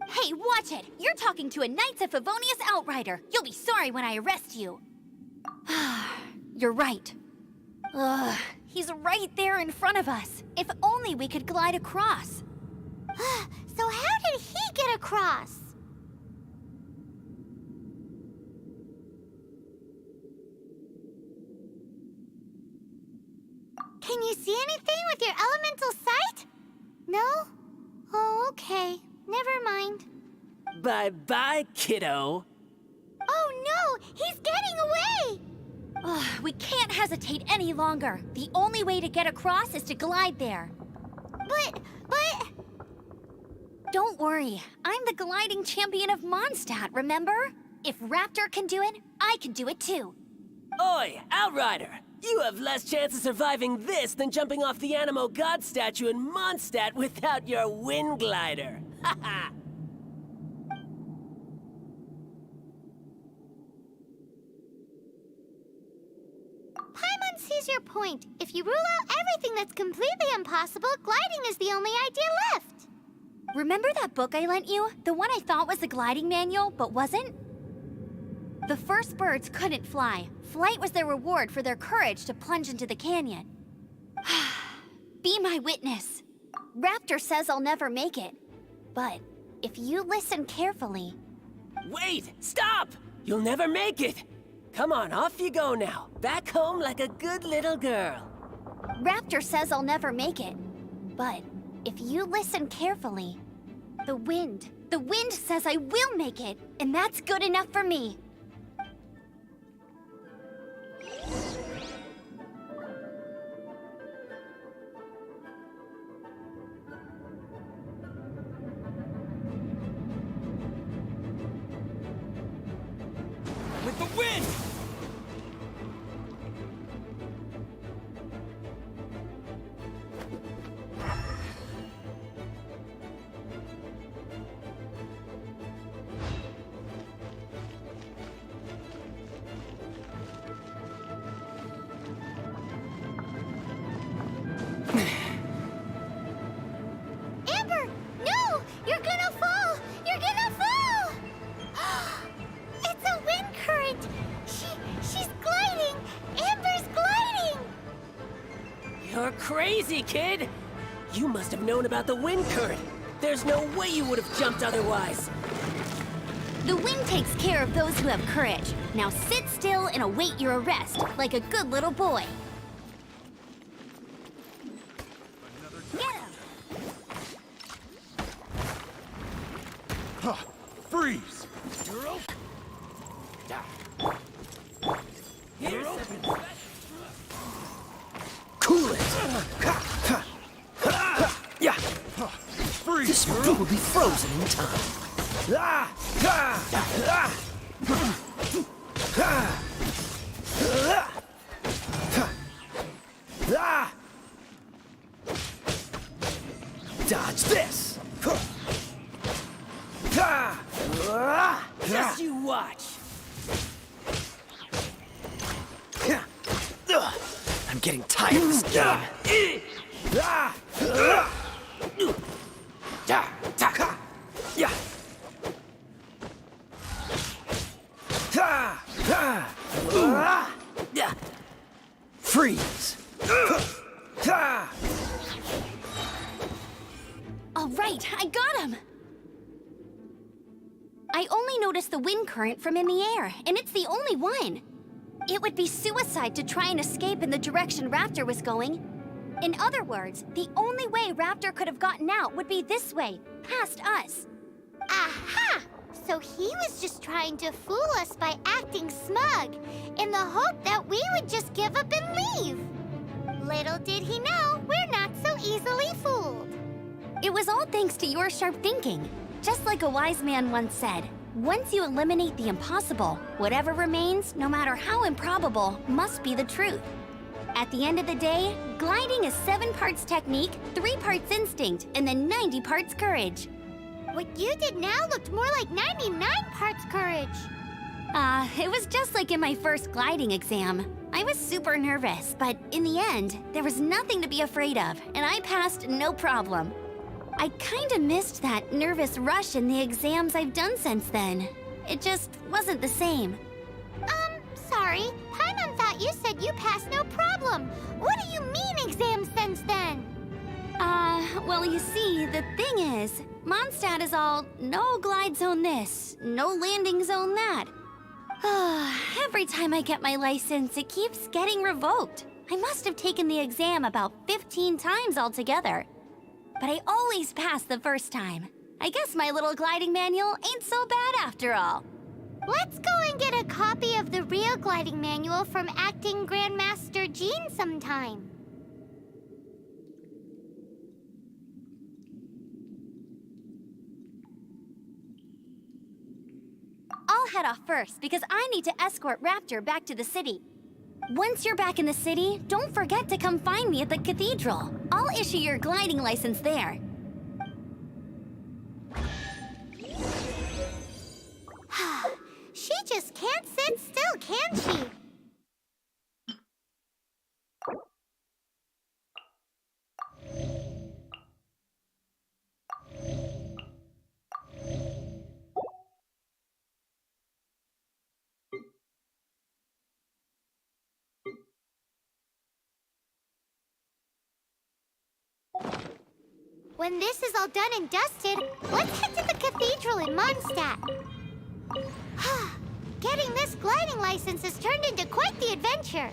Hey, Hey, watch it! You're talking to a Knights of Favonius outrider. You'll be sorry when I arrest you. You're right. Ugh, he's right there in front of us. If only we could glide across. So how did he get across? Can you see anything with your elemental sight? No? Oh, okay. Never mind. Bye-bye, kiddo. Oh no! He's getting away! Ugh, we can't hesitate any longer. The only way to get across is to glide there. But... Don't worry. I'm the gliding champion of Mondstadt, remember? If Raptor can do it, I can do it too. Oi, Outrider! You have less chance of surviving this than jumping off the Animo God statue in Mondstadt without your wind glider. Haha! Paimon sees your point. If you rule out everything that's completely impossible, gliding is the only idea left. Remember that book I lent you? The one I thought was the gliding manual, but wasn't? The first birds couldn't fly. Flight was their reward for their courage to plunge into the canyon. Be my witness. Raptor says I'll never make it. But if you listen carefully... Wait! Stop! You'll never make it! Come on, off you go now. Back home like a good little girl. Raptor says I'll never make it. But if you listen carefully, the wind says I will make it, and that's good enough for me. With the wind! Amber! No! You're gonna fall! You're gonna fall! It's a wind current! She's gliding! Amber's gliding! You're crazy, kid! You must have known about the wind current. There's no way you would have jumped otherwise. The wind takes care of those who have courage. Now sit still and await your arrest, like a good little boy. Get him! Freeze! You're open! You're open! Cool it! Yeah! Freeze! This one will be frozen in time. Dodge this! Just you watch. I'm getting tired of this game. Freeze! All right, I got him! I only noticed the wind current from in the air, and it's the only one. It would be suicide to try and escape in the direction Raptor was going. In other words, the only way Raptor could have gotten out would be this way, past us. Aha! So he was just trying to fool us by acting smug, in the hope that we would just give up and leave. Little did he know, we're not so easily fooled. It was all thanks to your sharp thinking. Just like a wise man once said, once you eliminate the impossible, whatever remains, no matter how improbable, must be the truth. At the end of the day, gliding is 7 parts technique, 3 parts instinct, and then 90 parts courage. What you did now looked more like 99 parts courage. It was just like in my first gliding exam. I was super nervous, but in the end, there was nothing to be afraid of, and I passed no problem. I kinda missed that nervous rush in the exams I've done since then. It just wasn't the same. Sorry. Paimon thought you said you passed no problem. What do you mean exams since then? Well, you see, the thing is, Mondstadt is all no glide zone this, no landing zone that. Every time I get my license, it keeps getting revoked. I must have taken the exam about 15 times altogether. But I always pass the first time. I guess my little gliding manual ain't so bad after all. Let's go and get a copy of the real gliding manual from Acting Grandmaster Jean sometime. I'll head off first because I need to escort Raptor back to the city. Once you're back in the city, don't forget to come find me at the cathedral. I'll issue your gliding license there. She just can't sit still, can she? When this is all done and dusted, let's head to the cathedral in Mondstadt. Getting this gliding license has turned into quite the adventure.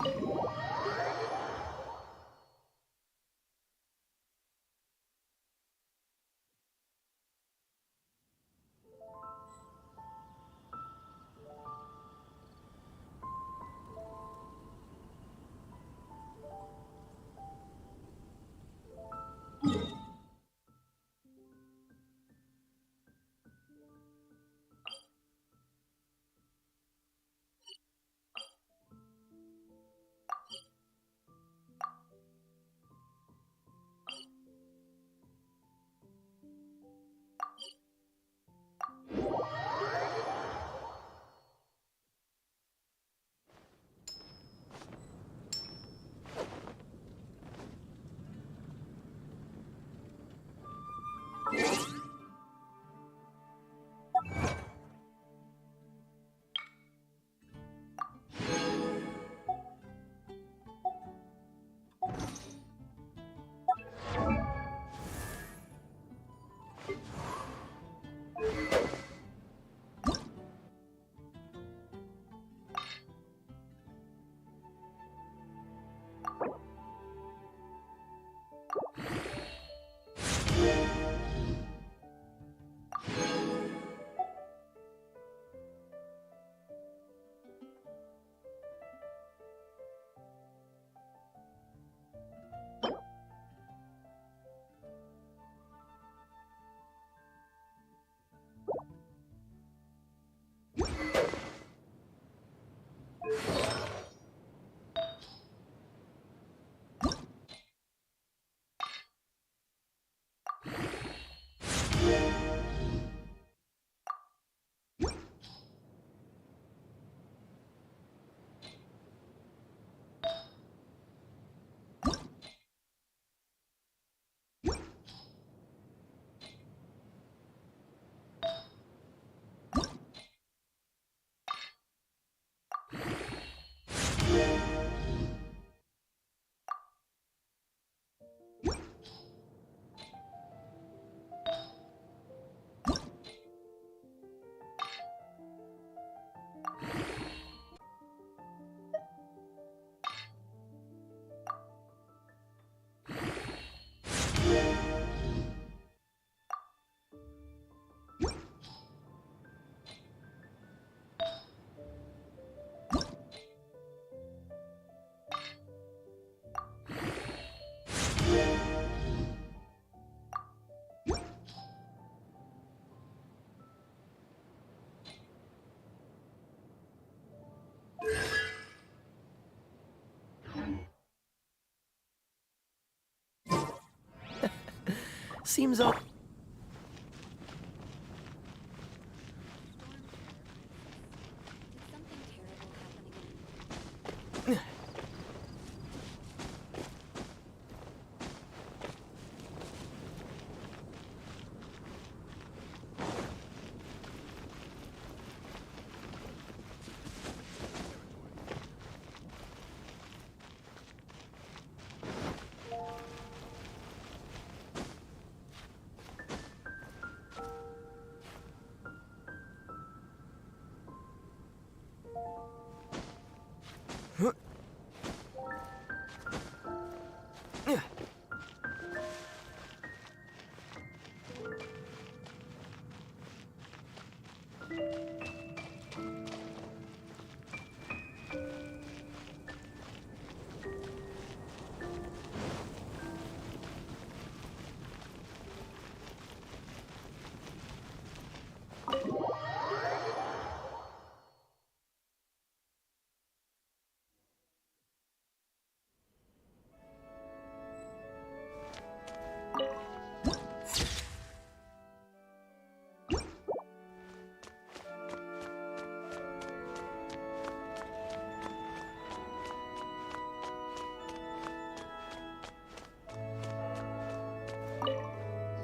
Seems all.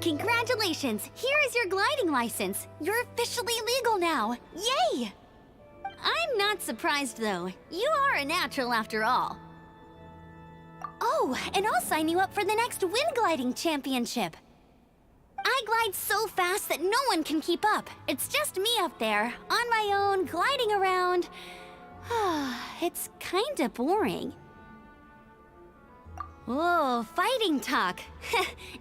Congratulations! Here is your gliding license. You're officially legal now. Yay! I'm not surprised, though. You are a natural after all. Oh, and I'll sign you up for the next wind gliding championship. I glide so fast that no one can keep up. It's just me up there, on my own, gliding around. It's kinda boring. Whoa, fighting talk.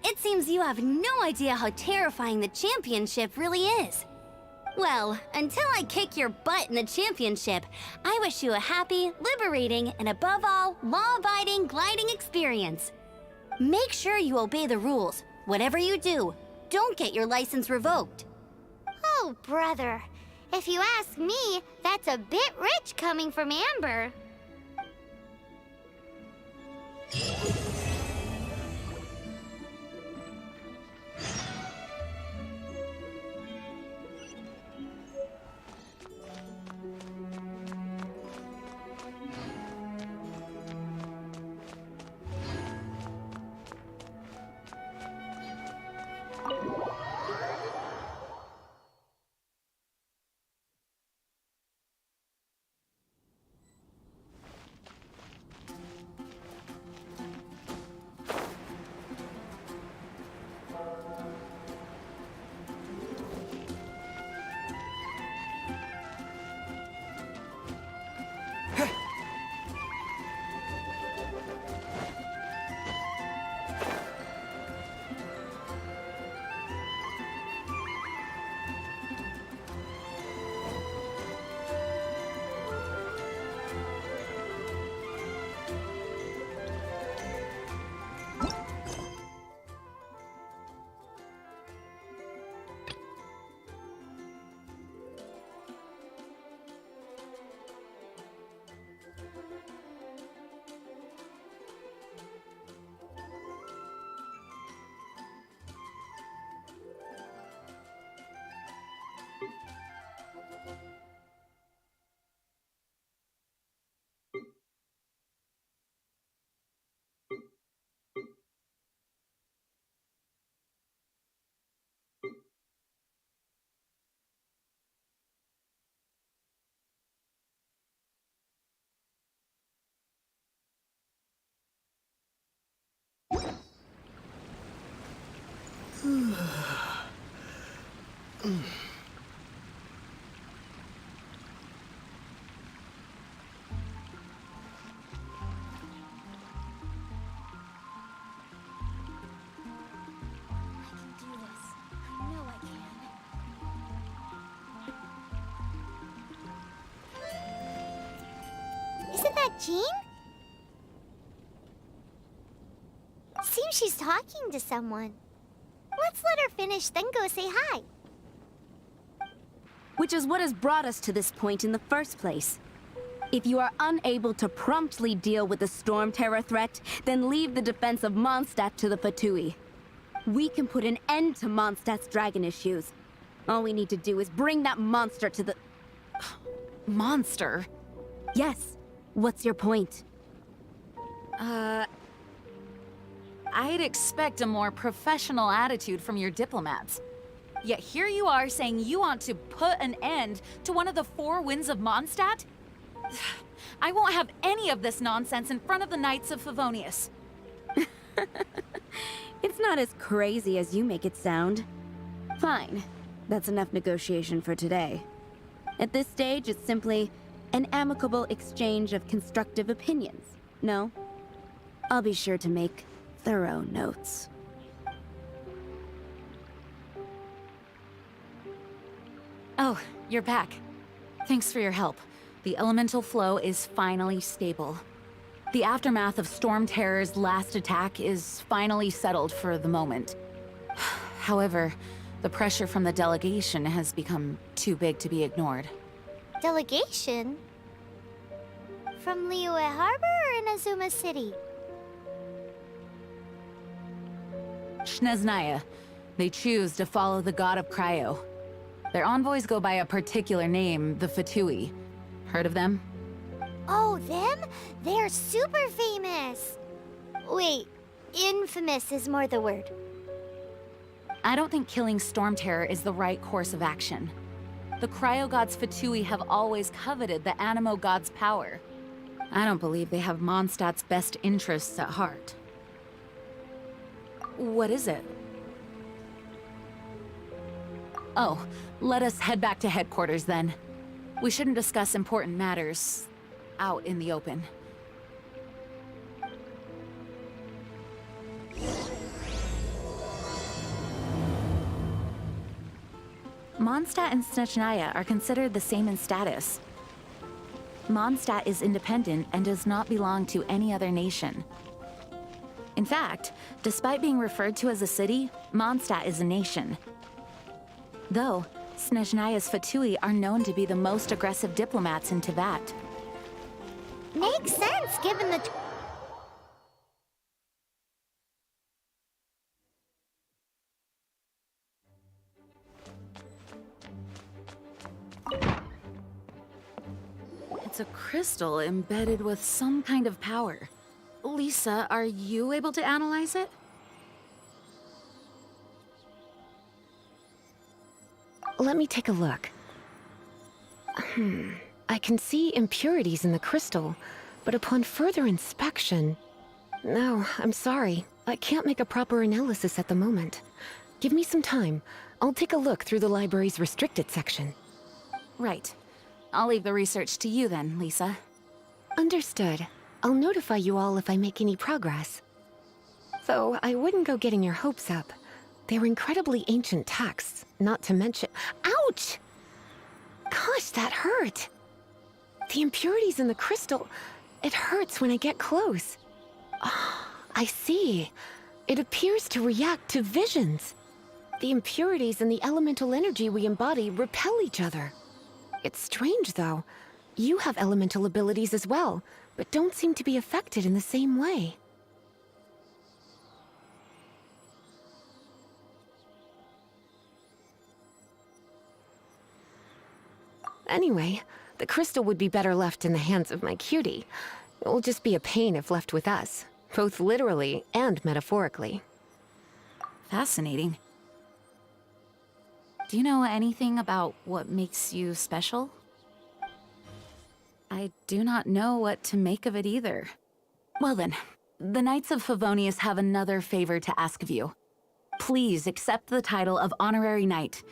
It seems you have no idea how terrifying the championship really is. Well, until I kick your butt in the championship, I wish you a happy, liberating, and above all, law-abiding gliding experience. Make sure you obey the rules. Whatever you do, don't get your license revoked. Oh, brother. If you ask me, that's a bit rich coming from Amber. Isn't that Jean? Seems she's talking to someone. Let's let her finish, then go say hi. Which is what has brought us to this point in the first place. If you are unable to promptly deal with the Storm Terror threat, then leave the defense of Mondstadt to the Fatui. We can put an end to Mondstadt's dragon issues. All we need to do is bring that monster to the... Monster? Yes. What's your point? I'd expect a more professional attitude from your diplomats. Yet here you are saying you want to put an end to one of the four winds of Mondstadt? I won't have any of this nonsense in front of the Knights of Favonius. It's not as crazy as you make it sound. Fine. That's enough negotiation for today. At this stage, it's simply, An amicable exchange of constructive opinions, no? I'll be sure to make thorough notes. Oh, you're back. Thanks for your help. The elemental flow is finally stable. The aftermath of Storm Terror's last attack is finally settled for the moment. However, the pressure from the delegation has become too big to be ignored. Delegation? From Liyue Harbor or Inazuma City? Snezhnaya. They choose to follow the god of Cryo. Their envoys go by a particular name, the Fatui. Heard of them? Oh, them? They're super famous! Wait, infamous is more the word. I don't think killing Storm Terror is the right course of action. The Cryo God's Fatui have always coveted the Animo God's power. I don't believe they have Mondstadt's best interests at heart. What is it? Oh, let us head back to headquarters then. We shouldn't discuss important matters out in the open. Mondstadt and Snezhnaya are considered the same in status. Mondstadt is independent and does not belong to any other nation. In fact, despite being referred to as a city, Mondstadt is a nation. Though, Snezhnaya's Fatui are known to be the most aggressive diplomats in Teyvat. Makes sense, given the... It's a crystal embedded with some kind of power. Lisa, are you able to analyze it? Let me take a look. I can see impurities in the crystal, but upon further inspection... No, I'm sorry. I can't make a proper analysis at the moment. Give me some time. I'll take a look through the library's restricted section. Right. I'll leave the research to you then, Lisa. Understood. I'll notify you all if I make any progress. Though I wouldn't go getting your hopes up. They're incredibly ancient texts, not to mention— Ouch! Gosh, that hurt! The impurities in the crystal— it hurts when I get close. Oh, I see. It appears to react to visions. The impurities and the elemental energy we embody repel each other. It's strange, though. You have elemental abilities as well, but don't seem to be affected in the same way. Anyway, the crystal would be better left in the hands of my cutie. It will just be a pain if left with us, both literally and metaphorically. Fascinating. Do you know anything about what makes you special? I do not know what to make of it either. Well then, the Knights of Favonius have another favor to ask of you. Please accept the title of Honorary Knight,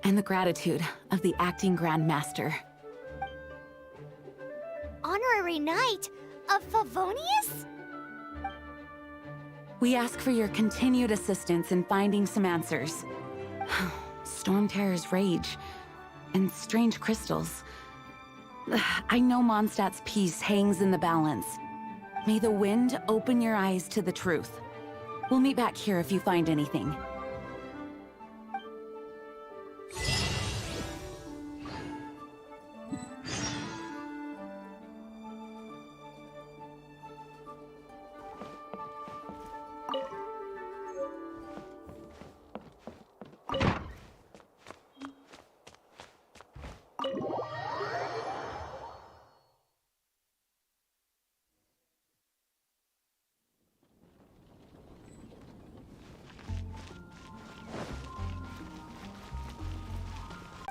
and the gratitude of the Acting Grand Master. Honorary Knight of Favonius? We ask for your continued assistance in finding some answers. Storm Terror's rage, and strange crystals. I know Mondstadt's peace hangs in the balance. May the wind open your eyes to the truth. We'll meet back here if you find anything.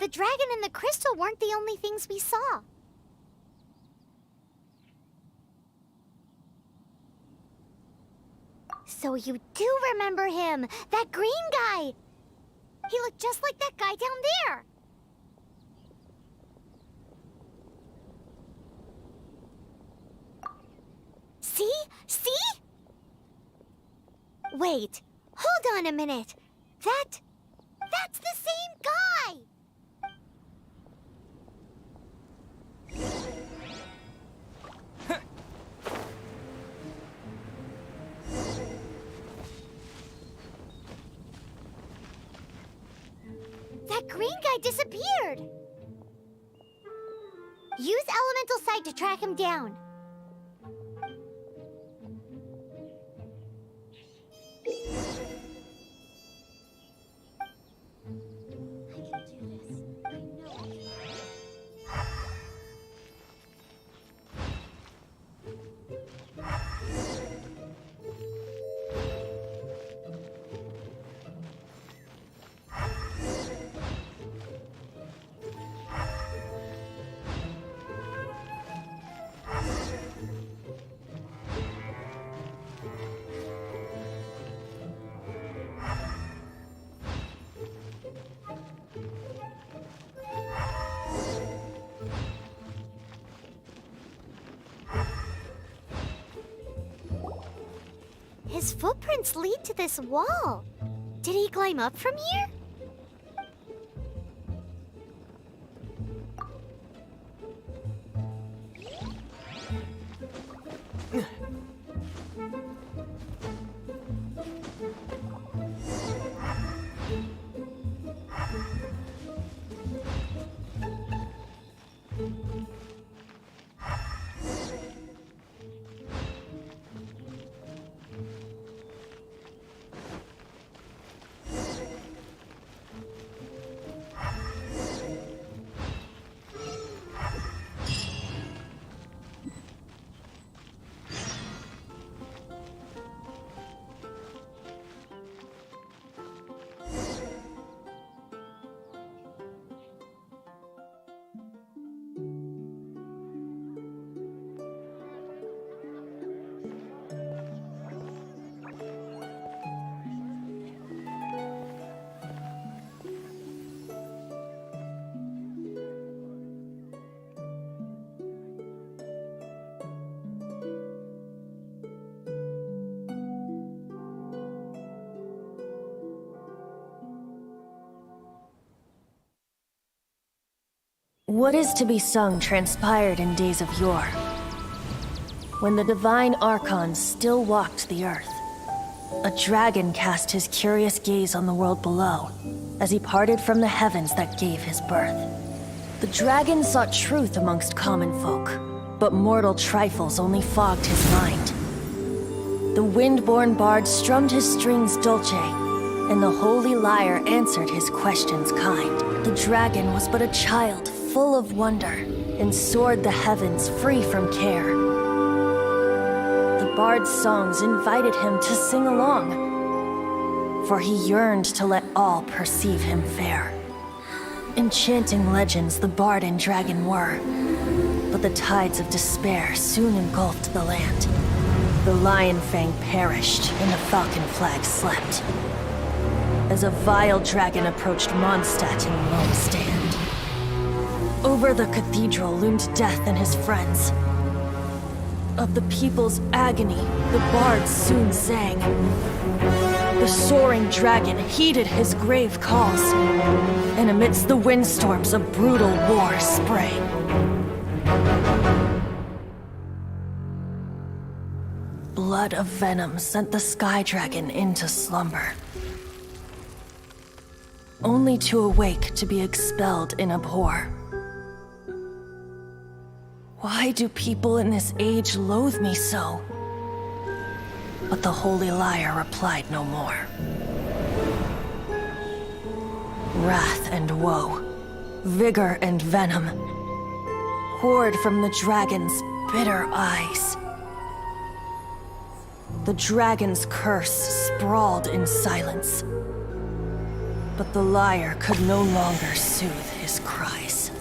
The dragon and the crystal weren't the only things we saw. So you do remember him, that green guy! He looked just like that guy down there! See? Wait, hold on a minute. That's the same guy! That green guy disappeared! Use elemental sight to track him down. His footprints lead to this wall. Did he climb up from here? What is to be sung transpired in days of yore, when the divine archons still walked the earth. A dragon cast his curious gaze on the world below, as he parted from the heavens that gave his birth. The dragon sought truth amongst common folk, but mortal trifles only fogged his mind. The wind-born bard strummed his strings dulce, and the holy lyre answered his questions kind. The dragon was but a child, full of wonder, and soared the heavens free from care. The bard's songs invited him to sing along, for he yearned to let all perceive him fair. Enchanting legends the bard and dragon were, but the tides of despair soon engulfed the land. The lion fang perished, and the falcon flag slept, as a vile dragon approached Mondstadt in lone stand. Over the cathedral loomed death and his friends. Of the people's agony, the bards soon sang. The soaring dragon heeded his grave calls, and amidst the windstorms a brutal war sprang. Blood of venom sent the sky dragon into slumber, only to awake to be expelled in abhor. Why do people in this age loathe me so? But the holy lyre replied no more. Wrath and woe, vigor and venom, poured from the dragon's bitter eyes. The dragon's curse sprawled in silence, but the lyre could no longer soothe his cries.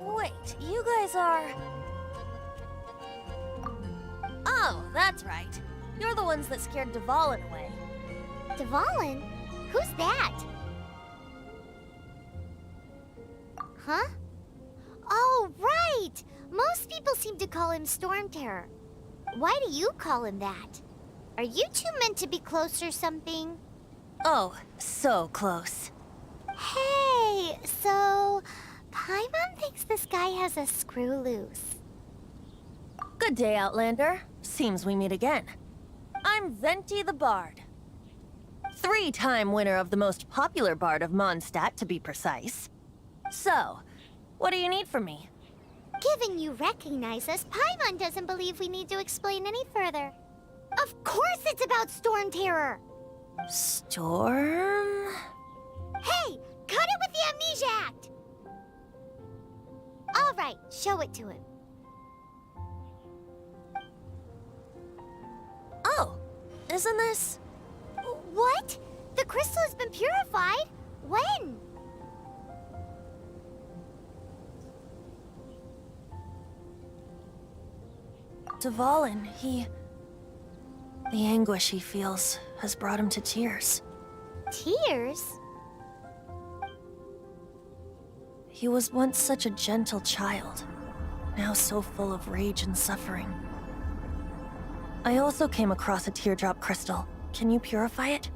Wait, you guys are... Oh, that's right. You're the ones that scared Dvalin away. Dvalin? Who's that? Huh? Oh, right! Most people seem to call him Storm Terror. Why do you call him that? Are you two meant to be close or something? Oh, so close. Hey, so Paimon thinks this guy has a screw loose. Good day, Outlander. Seems we meet again. I'm Venti the Bard. 3-time winner of the most popular bard of Mondstadt, to be precise. So, what do you need from me? Given you recognize us, Paimon doesn't believe we need to explain any further. Of course it's about Storm Terror! Storm? Hey! Cut it with the Amnesia Act! Alright, show it to him. Oh, isn't this... What? The crystal has been purified? When? Dvalin, the anguish he feels has brought him to tears. Tears? He was once such a gentle child, now so full of rage and suffering. I also came across a teardrop crystal. Can you purify it?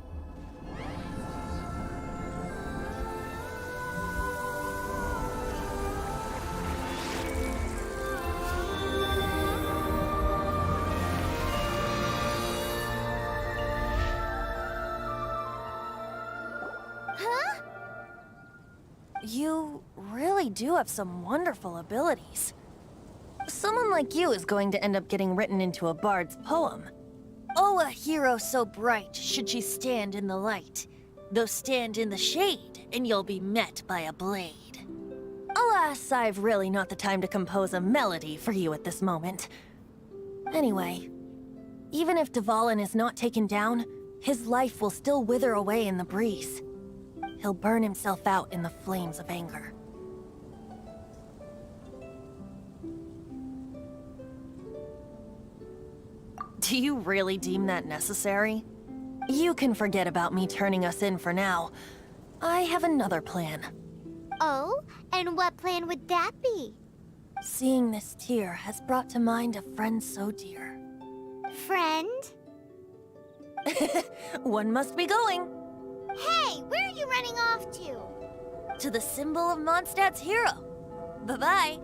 Huh? You really do have some wonderful abilities. Someone like you is going to end up getting written into a bard's poem. Oh, a hero so bright should she stand in the light, though stand in the shade, and you'll be met by a blade. Alas, I've really not the time to compose a melody for you at this moment. Anyway, even if Dvalin is not taken down, his life will still wither away in the breeze. He'll burn himself out in the flames of anger. Do you really deem that necessary? You can forget about me turning us in for now. I have another plan. Oh? And what plan would that be? Seeing this tear has brought to mind a friend so dear. Friend? One must be going. Hey, where are you running off to? To the symbol of Mondstadt's hero. Bye-bye.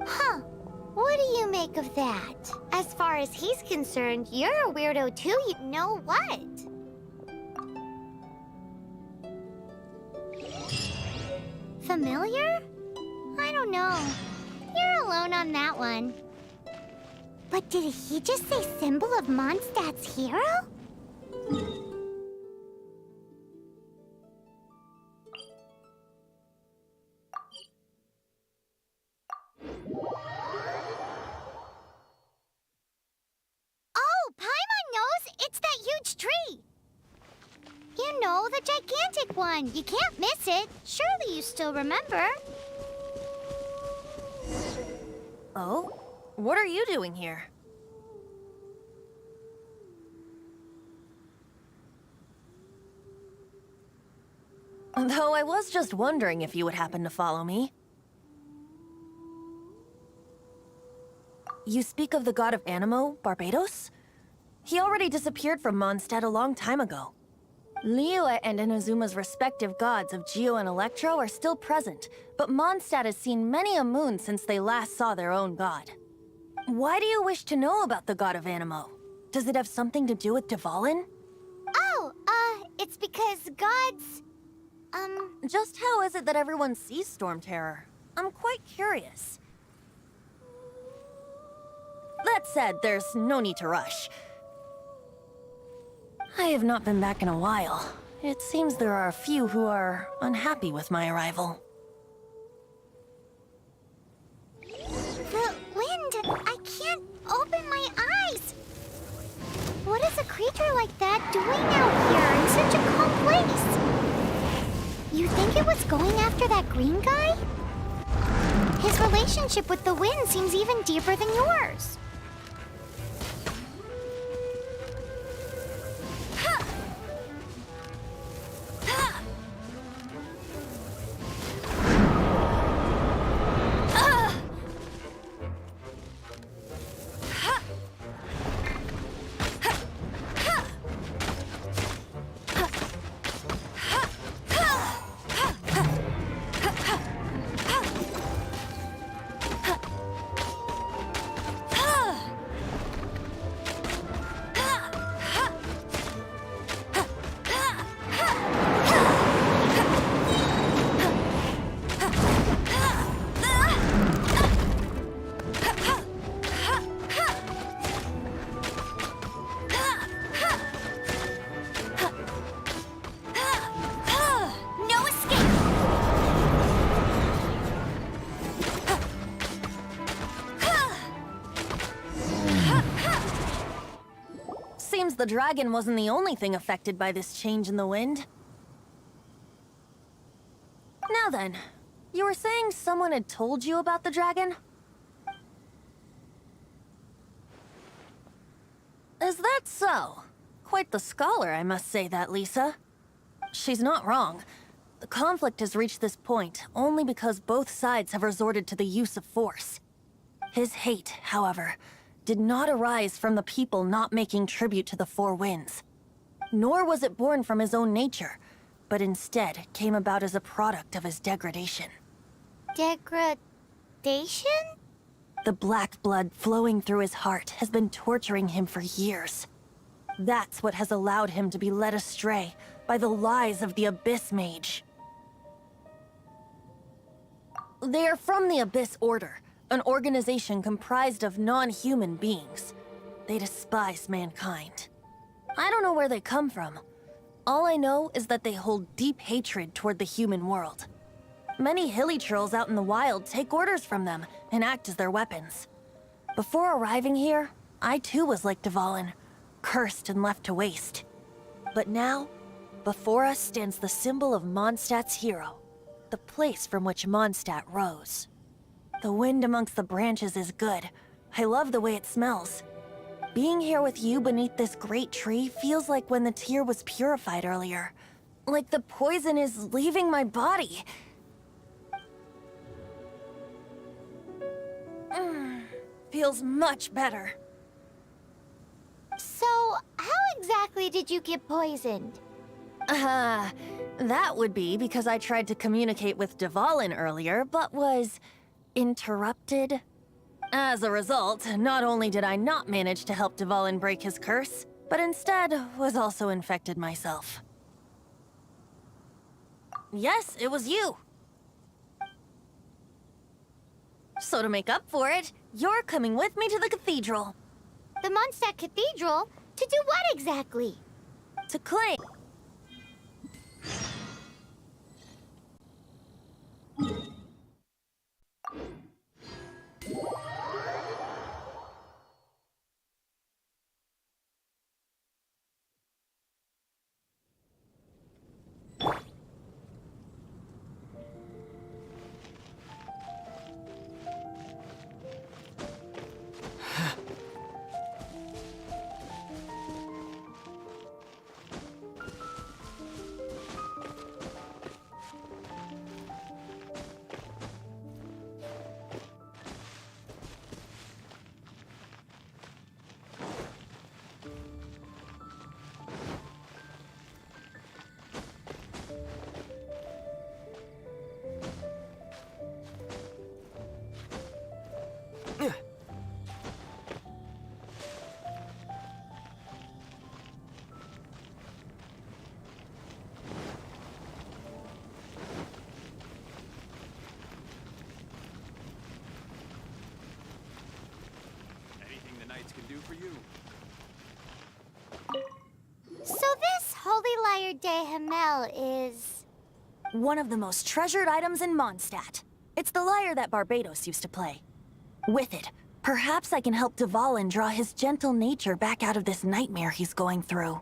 Huh. What do you make of that? As far as he's concerned, you're a weirdo too, you know what? Familiar? I don't know. You're alone on that one. But did he just say symbol of Mondstadt's hero? Oh, Paimon knows! It's that huge tree! You know, the gigantic one. You can't miss it. Surely you still remember. Oh? What are you doing here? Though I was just wondering if you would happen to follow me. You speak of the god of Animo, Barbados? He already disappeared from Mondstadt a long time ago. Liyue and Inazuma's respective gods of Geo and Electro are still present, but Mondstadt has seen many a moon since they last saw their own god. Why do you wish to know about the god of Animo? Does it have something to do with Dvalin? Oh, it's because gods... Just how is it that everyone sees Storm Terror? I'm quite curious. That said, there's no need to rush. I have not been back in a while. It seems there are a few who are unhappy with my arrival. The wind! I can't open my eyes! What is a creature like that doing out here in such a calm place? You think it was going after that green guy? His relationship with the wind seems even deeper than yours. the dragon wasn't the only thing affected by this change in the wind. Now then, you were saying someone had told you about the dragon? Is that so? Quite the scholar, I must say that, Lisa. She's not wrong. The conflict has reached this point only because both sides have resorted to the use of force. His hate, however, did not arise from the people not making tribute to the Four Winds. Nor was it born from his own nature, but instead came about as a product of his degradation. Degradation? The black blood flowing through his heart has been torturing him for years. That's what has allowed him to be led astray by the lies of the Abyss Mage. They are from the Abyss Order, an organization comprised of non-human beings. They despise mankind. I don't know where they come from. All I know is that they hold deep hatred toward the human world. Many hilly trolls out in the wild take orders from them and act as their weapons. Before arriving here, I too was like Dvalin, cursed and left to waste. But now, before us stands the symbol of Mondstadt's hero, the place from which Mondstadt rose. The wind amongst the branches is good. I love the way it smells. Being here with you beneath this great tree feels like when the tear was purified earlier. Like the poison is leaving my body. Feels much better. So, how exactly did you get poisoned? That would be because I tried to communicate with Dvalin earlier, but was interrupted. As a result, not only did I not manage to help Dvalin break his curse, but instead was also infected myself. Yes, it was you. So to make up for it, you're coming with me to the cathedral. The Mondstadt Cathedral? To do what exactly? To claim. Anything the knights can do for you. So this Holy Lyre de Hamel is... one of the most treasured items in Mondstadt. It's the lyre that Barbados used to play. With it, perhaps I can help Dvalin draw his gentle nature back out of this nightmare he's going through.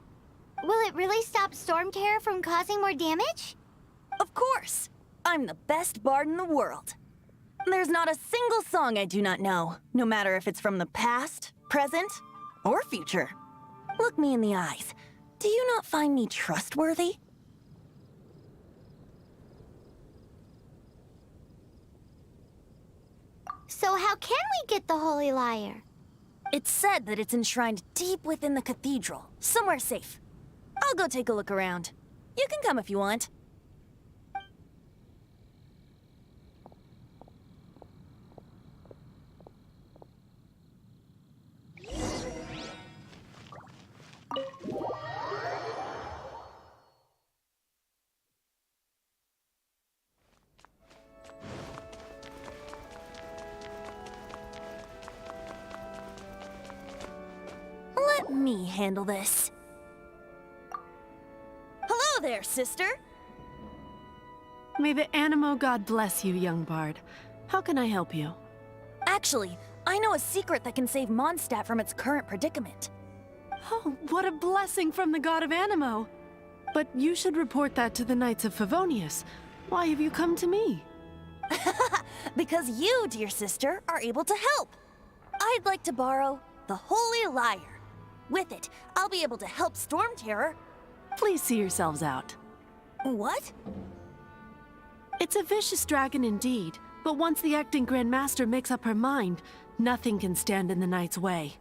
Will it really stop Storm Terror from causing more damage? Of course! I'm the best bard in the world. There's not a single song I do not know, no matter if it's from the past, present, or future. Look me in the eyes. Do you not find me trustworthy? So how can we get the Holy Lyre? It's said that it's enshrined deep within the cathedral, somewhere safe. I'll go take a look around. You can come if you want. Let me handle this. Hello there, sister! May the Animo God bless you, young bard. How can I help you? Actually, I know a secret that can save Mondstadt from its current predicament. Oh, what a blessing from the god of Animo! But you should report that to the Knights of Favonius. Why have you come to me? Because you, dear sister, are able to help. I'd like to borrow the Holy Lyre. With it, I'll be able to help Storm Terror. Please see yourselves out. What? It's a vicious dragon indeed, but once the acting Grand Master makes up her mind, nothing can stand in the Knight's way.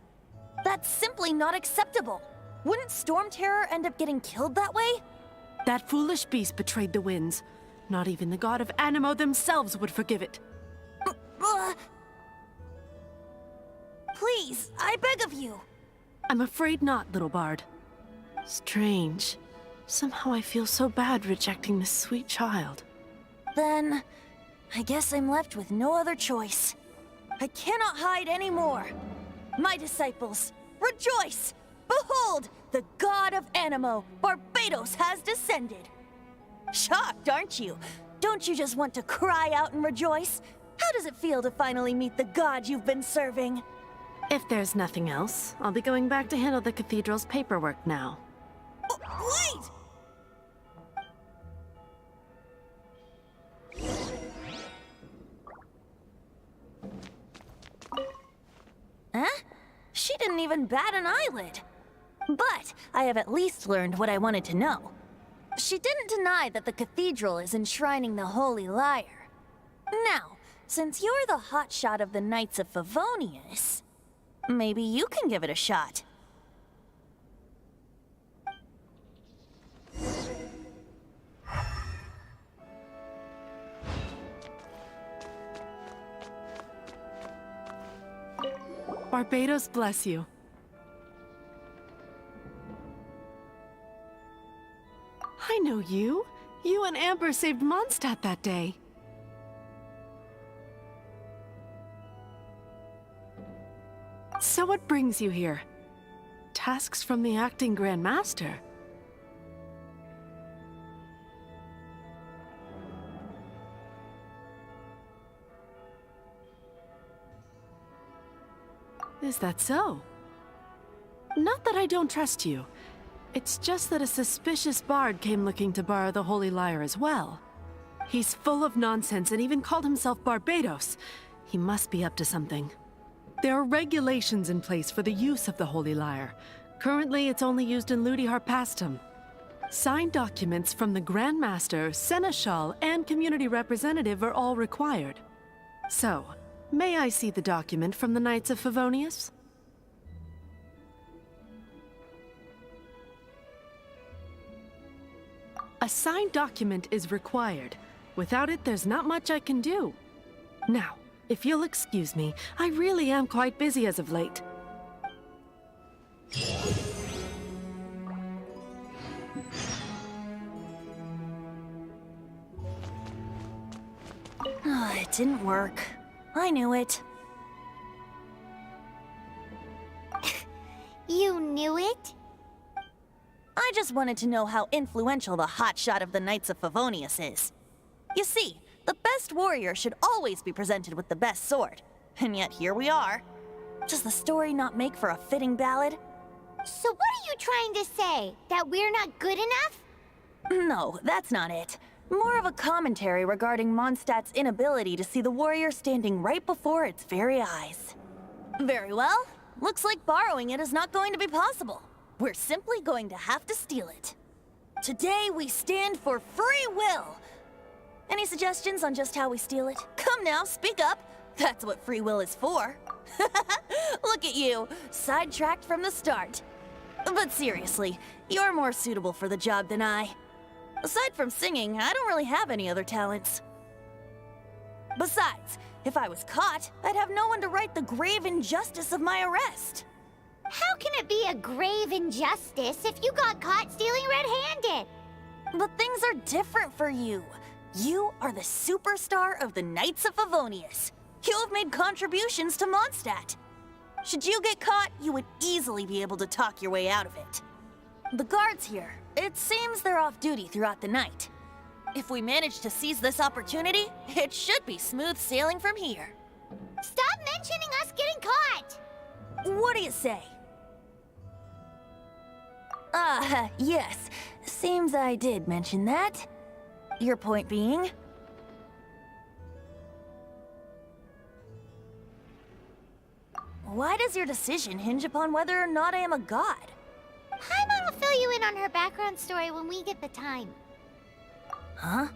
That's simply not acceptable. Wouldn't Storm Terror end up getting killed that way? That foolish beast betrayed the winds. Not even the god of Animo themselves would forgive it. Please, I beg of you. I'm afraid not, little bard. Strange. Somehow I feel so bad rejecting this sweet child. Then, I guess I'm left with no other choice. I cannot hide anymore. My disciples, rejoice! Behold, the god of Animo, Barbados, has descended. Shocked, aren't you? Don't you just want to cry out and rejoice? How does it feel to finally meet the god you've been serving? If there's nothing else, I'll be going back to handle the cathedral's paperwork now. Wait! Huh? She didn't even bat an eyelid. But I have at least learned what I wanted to know. She didn't deny that the cathedral is enshrining the Holy Lyre. Now, since you're the hotshot of the Knights of Favonius, maybe you can give it a shot. Barbados bless you. I know you. You and Amber saved Mondstadt that day. So what brings you here? Tasks from the acting Grand Master? Is that so? Not that I don't trust you. It's just that a suspicious bard came looking to borrow the Holy Lyre as well. He's full of nonsense and even called himself Barbados. He must be up to something. There are regulations in place for the use of the Holy Lyre. Currently, it's only used in Ludi Harpastum. Signed documents from the Grand Master, Seneschal, and Community Representative are all required. So, may I see the document from the Knights of Favonius? A signed document is required. Without it, there's not much I can do. Now, if you'll excuse me, I really am quite busy as of late. It didn't work. I knew it. You knew it? I just wanted to know how influential the hotshot of the Knights of Favonius is. You see, the best warrior should always be presented with the best sword. And yet here we are. Does the story not make for a fitting ballad? So what are you trying to say? That we're not good enough? No, that's not it. More of a commentary regarding Mondstadt's inability to see the warrior standing right before its very eyes. Very well. Looks like borrowing it is not going to be possible. We're simply going to have to steal it. Today we stand for free will. Any suggestions on just how we steal it? Come now, speak up. That's what free will is for. Look at you, sidetracked from the start. But seriously, you're more suitable for the job than I. Aside from singing, I don't really have any other talents. Besides, if I was caught, I'd have no one to right the grave injustice of my arrest. How can it be a grave injustice if you got caught stealing red-handed? But things are different for you. You are the superstar of the Knights of Favonius. You have made contributions to Mondstadt. Should you get caught, you would easily be able to talk your way out of it. The guards here, it seems they're off duty throughout the night. If we manage to seize this opportunity, it should be smooth sailing from here. Stop mentioning us getting caught! What do you say? Yes. Seems I did mention that. Your point being? Why does your decision hinge upon whether or not I am a god? Paimon will fill you in on her background story when we get the time. Huh?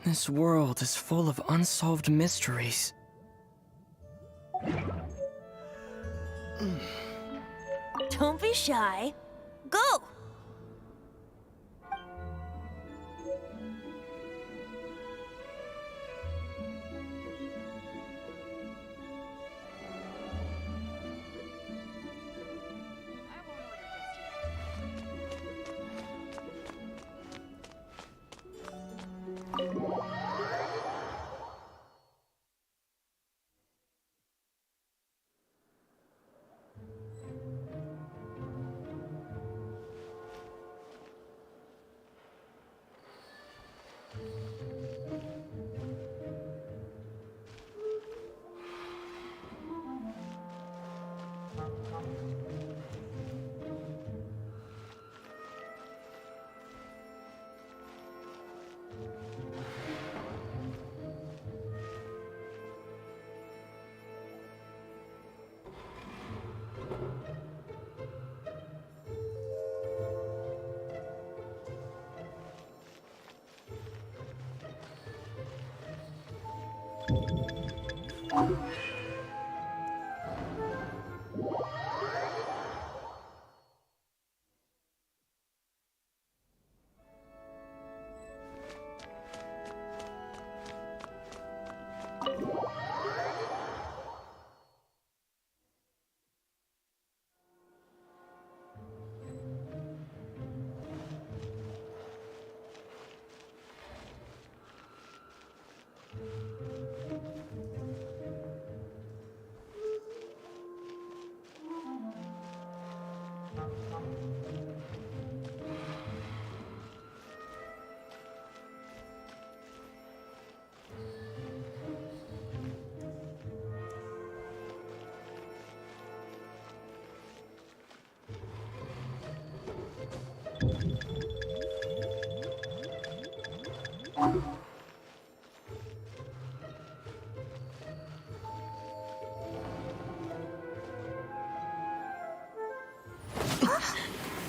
This world is full of unsolved mysteries. Don't be shy. Go!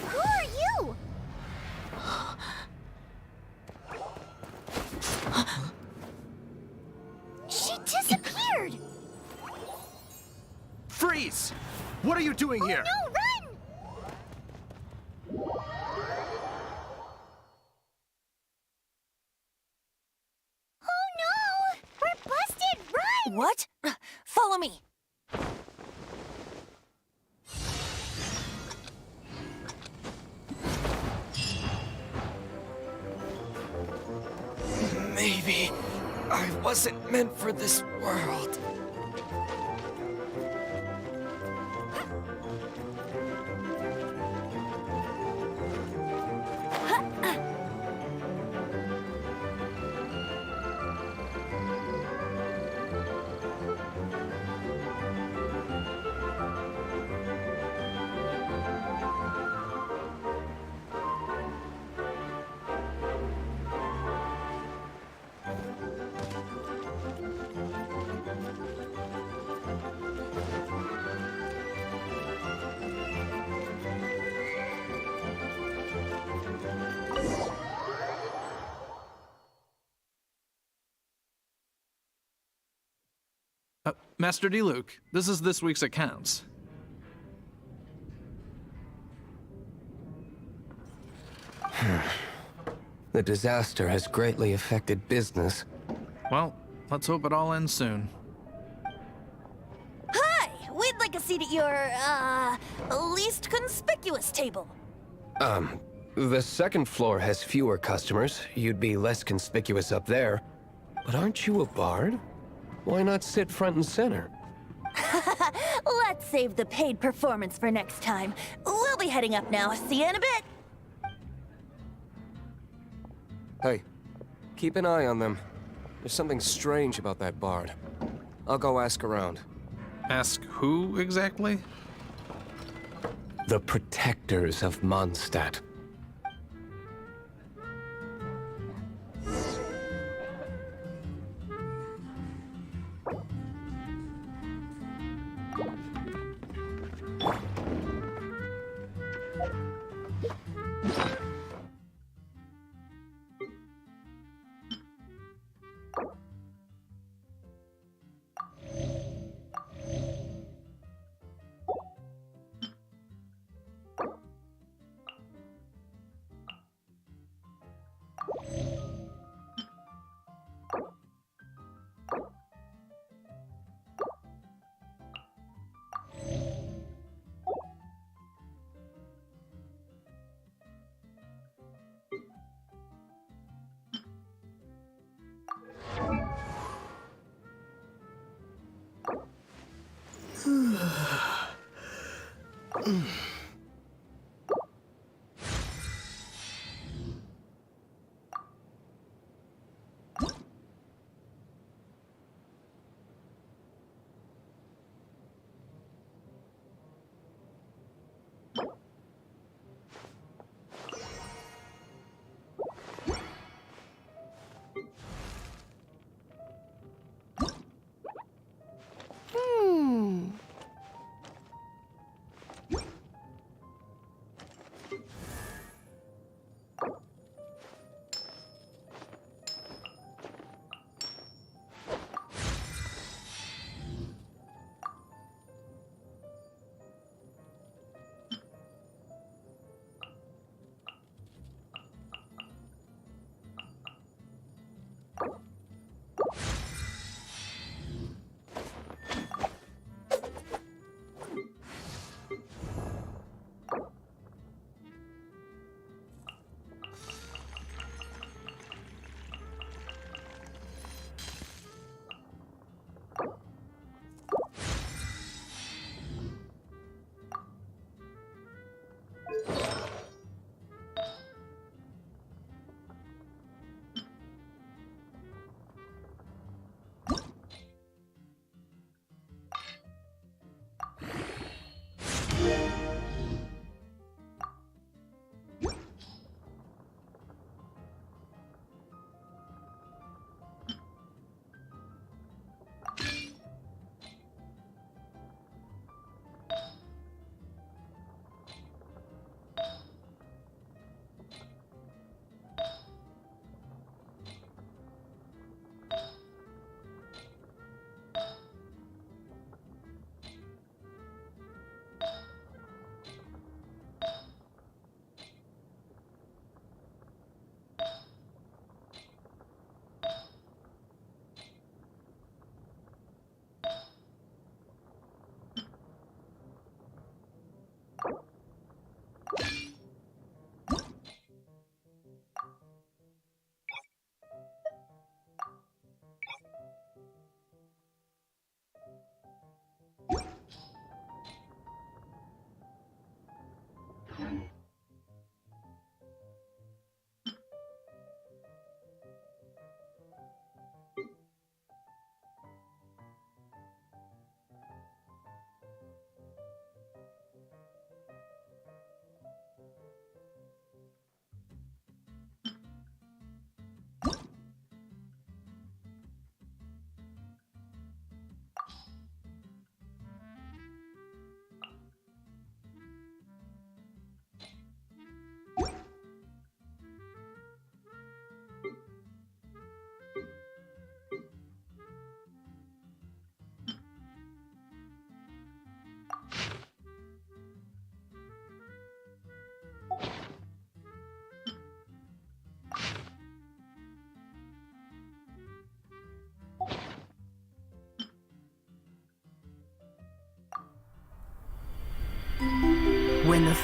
Who are you? She disappeared! Freeze! What are you doing here? No, run! Oh no! We're busted! Run! What? Follow me. Maybe I wasn't meant for this world. Master D. Luke, this is this week's accounts. The disaster has greatly affected business. Well, let's hope it all ends soon. Hi! We'd like a seat at your, least conspicuous table. The second floor has fewer customers. You'd be less conspicuous up there. But aren't you a bard? Why not sit front and center? Let's save the paid performance for next time. We'll be heading up now. See you in a bit. Hey, keep an eye on them. There's something strange about that bard. I'll go ask around. Ask who exactly? The protectors of Mondstadt.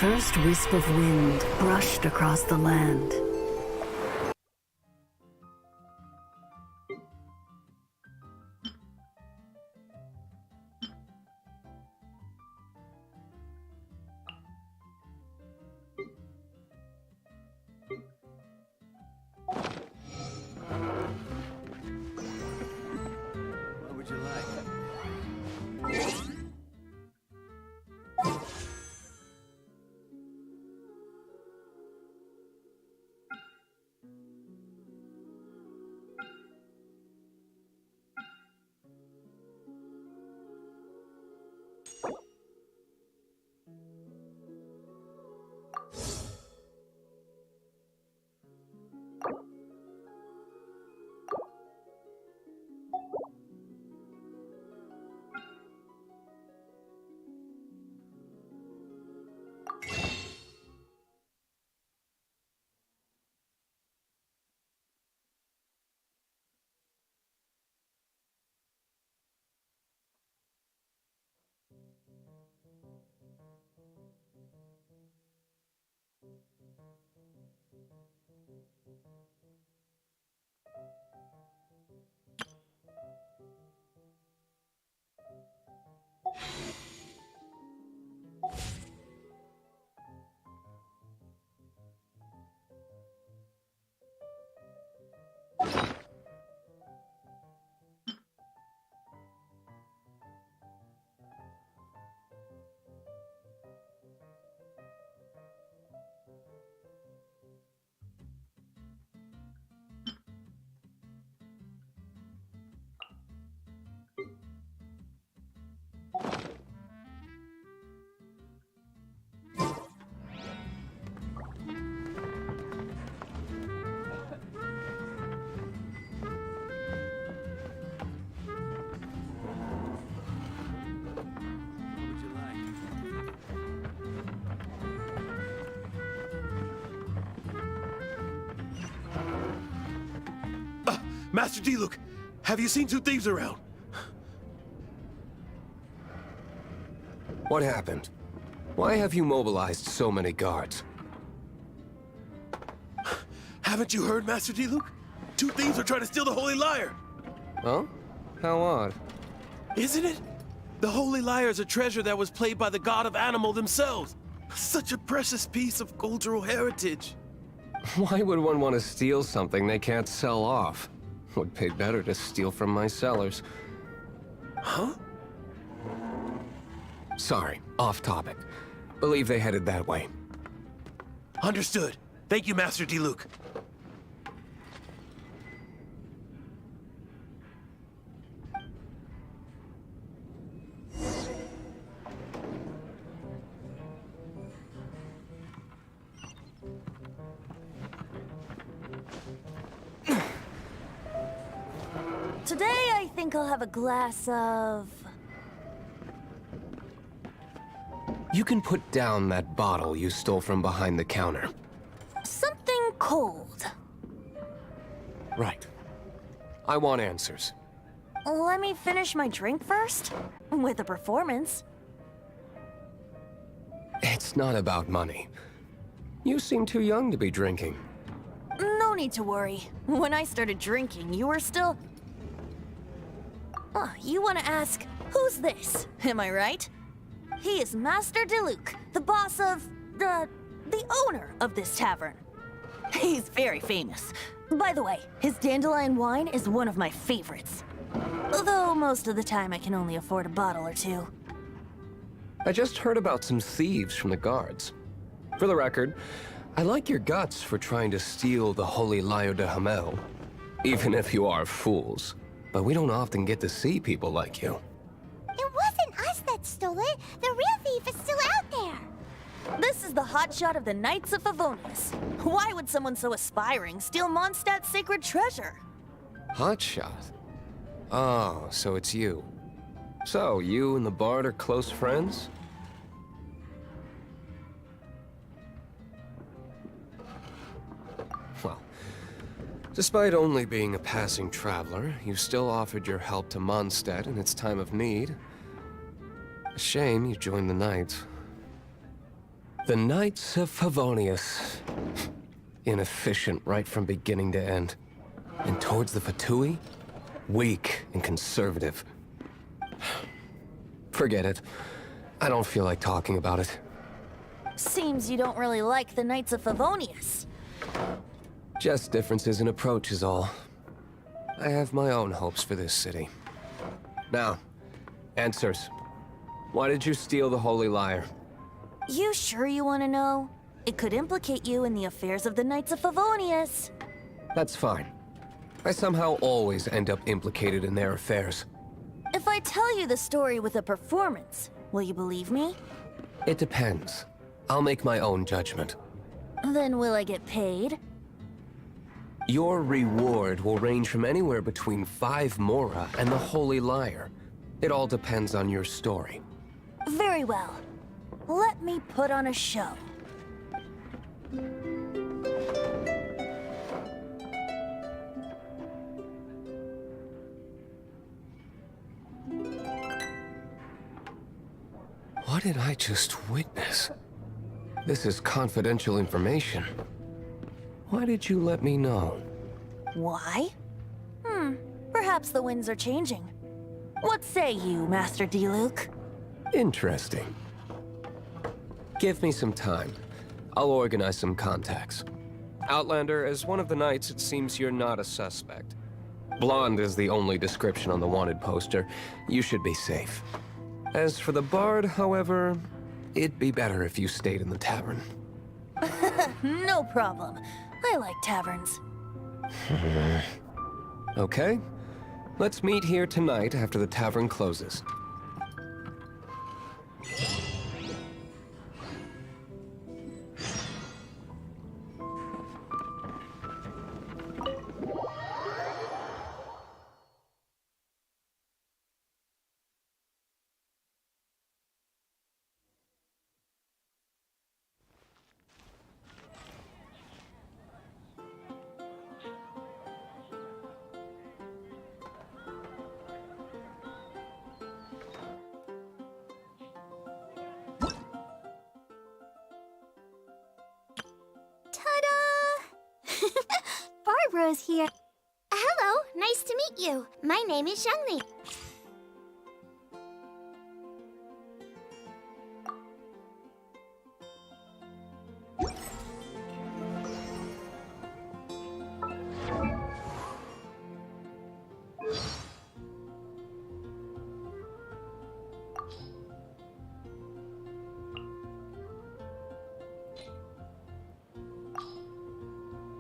first wisp of wind brushed across the land. What would you like? Master D-Luke, have you seen two thieves around? What happened? Why have you mobilized so many guards? Haven't you heard, Master D-Luke? Two thieves are trying to steal the Holy Lyre! Huh? How odd. Isn't it? The Holy Lyre is a treasure that was played by the god of animal themselves. Such a precious piece of cultural heritage. Why would one want to steal something they can't sell off? Would pay better to steal from my sellers. Huh? Sorry, off topic. Believe they headed that way. Understood. Thank you, Master D-Luke. Today, I think I'll have a glass of... You can put down that bottle you stole from behind the counter. something cold. Right. I want answers. Let me finish my drink first, with a performance. It's not about money. You seem too young to be drinking. No need to worry. When I started drinking, you were still... Oh, you want to ask, who's this? Am I right? He is Master Diluc, the boss of... the owner of this tavern. He's very famous. By the way, his dandelion wine is one of my favorites. Although most of the time I can only afford a bottle or two. I just heard about some thieves from the guards. For the record, I like your guts for trying to steal the Holy Lyre de Hamel. Even if you are fools. But we don't often get to see people like you. It wasn't us that stole it. The real thief is still out there. This is the hotshot of the Knights of Favonius. Why would someone so aspiring steal Mondstadt's sacred treasure? Hotshot? Oh, so it's you. So, you and the Bard are close friends? Well, despite only being a passing traveler, you still offered your help to Mondstadt in its time of need. A shame you joined the Knights. The Knights of Favonius. Inefficient right from beginning to end. And towards the Fatui, weak and conservative. Forget it. I don't feel like talking about it. Seems you don't really like the Knights of Favonius. Just differences in approach is all. I have my own hopes for this city. Now, answers. Why did you steal the Holy Lyre? You sure you want to know? It could implicate you in the affairs of the Knights of Favonius. That's fine. I somehow always end up implicated in their affairs. If I tell you the story with a performance, will you believe me? It depends. I'll make my own judgment. Then will I get paid? Your reward will range from anywhere between 5 mora and the Holy Lyre. It all depends on your story. Very well. Let me put on a show. What did I just witness? This is confidential information. Why did you let me know? Why? Perhaps the winds are changing. What say you, Master Diluc? Interesting. Give me some time. I'll organize some contacts. Outlander, as one of the knights, it seems you're not a suspect. Blonde is the only description on the wanted poster. You should be safe. As for the bard, however, it'd be better if you stayed in the tavern. No problem. I like taverns. Okay. Let's meet here tonight after the tavern closes. Barbara's here. Hello, nice to meet you. My name is Youngli.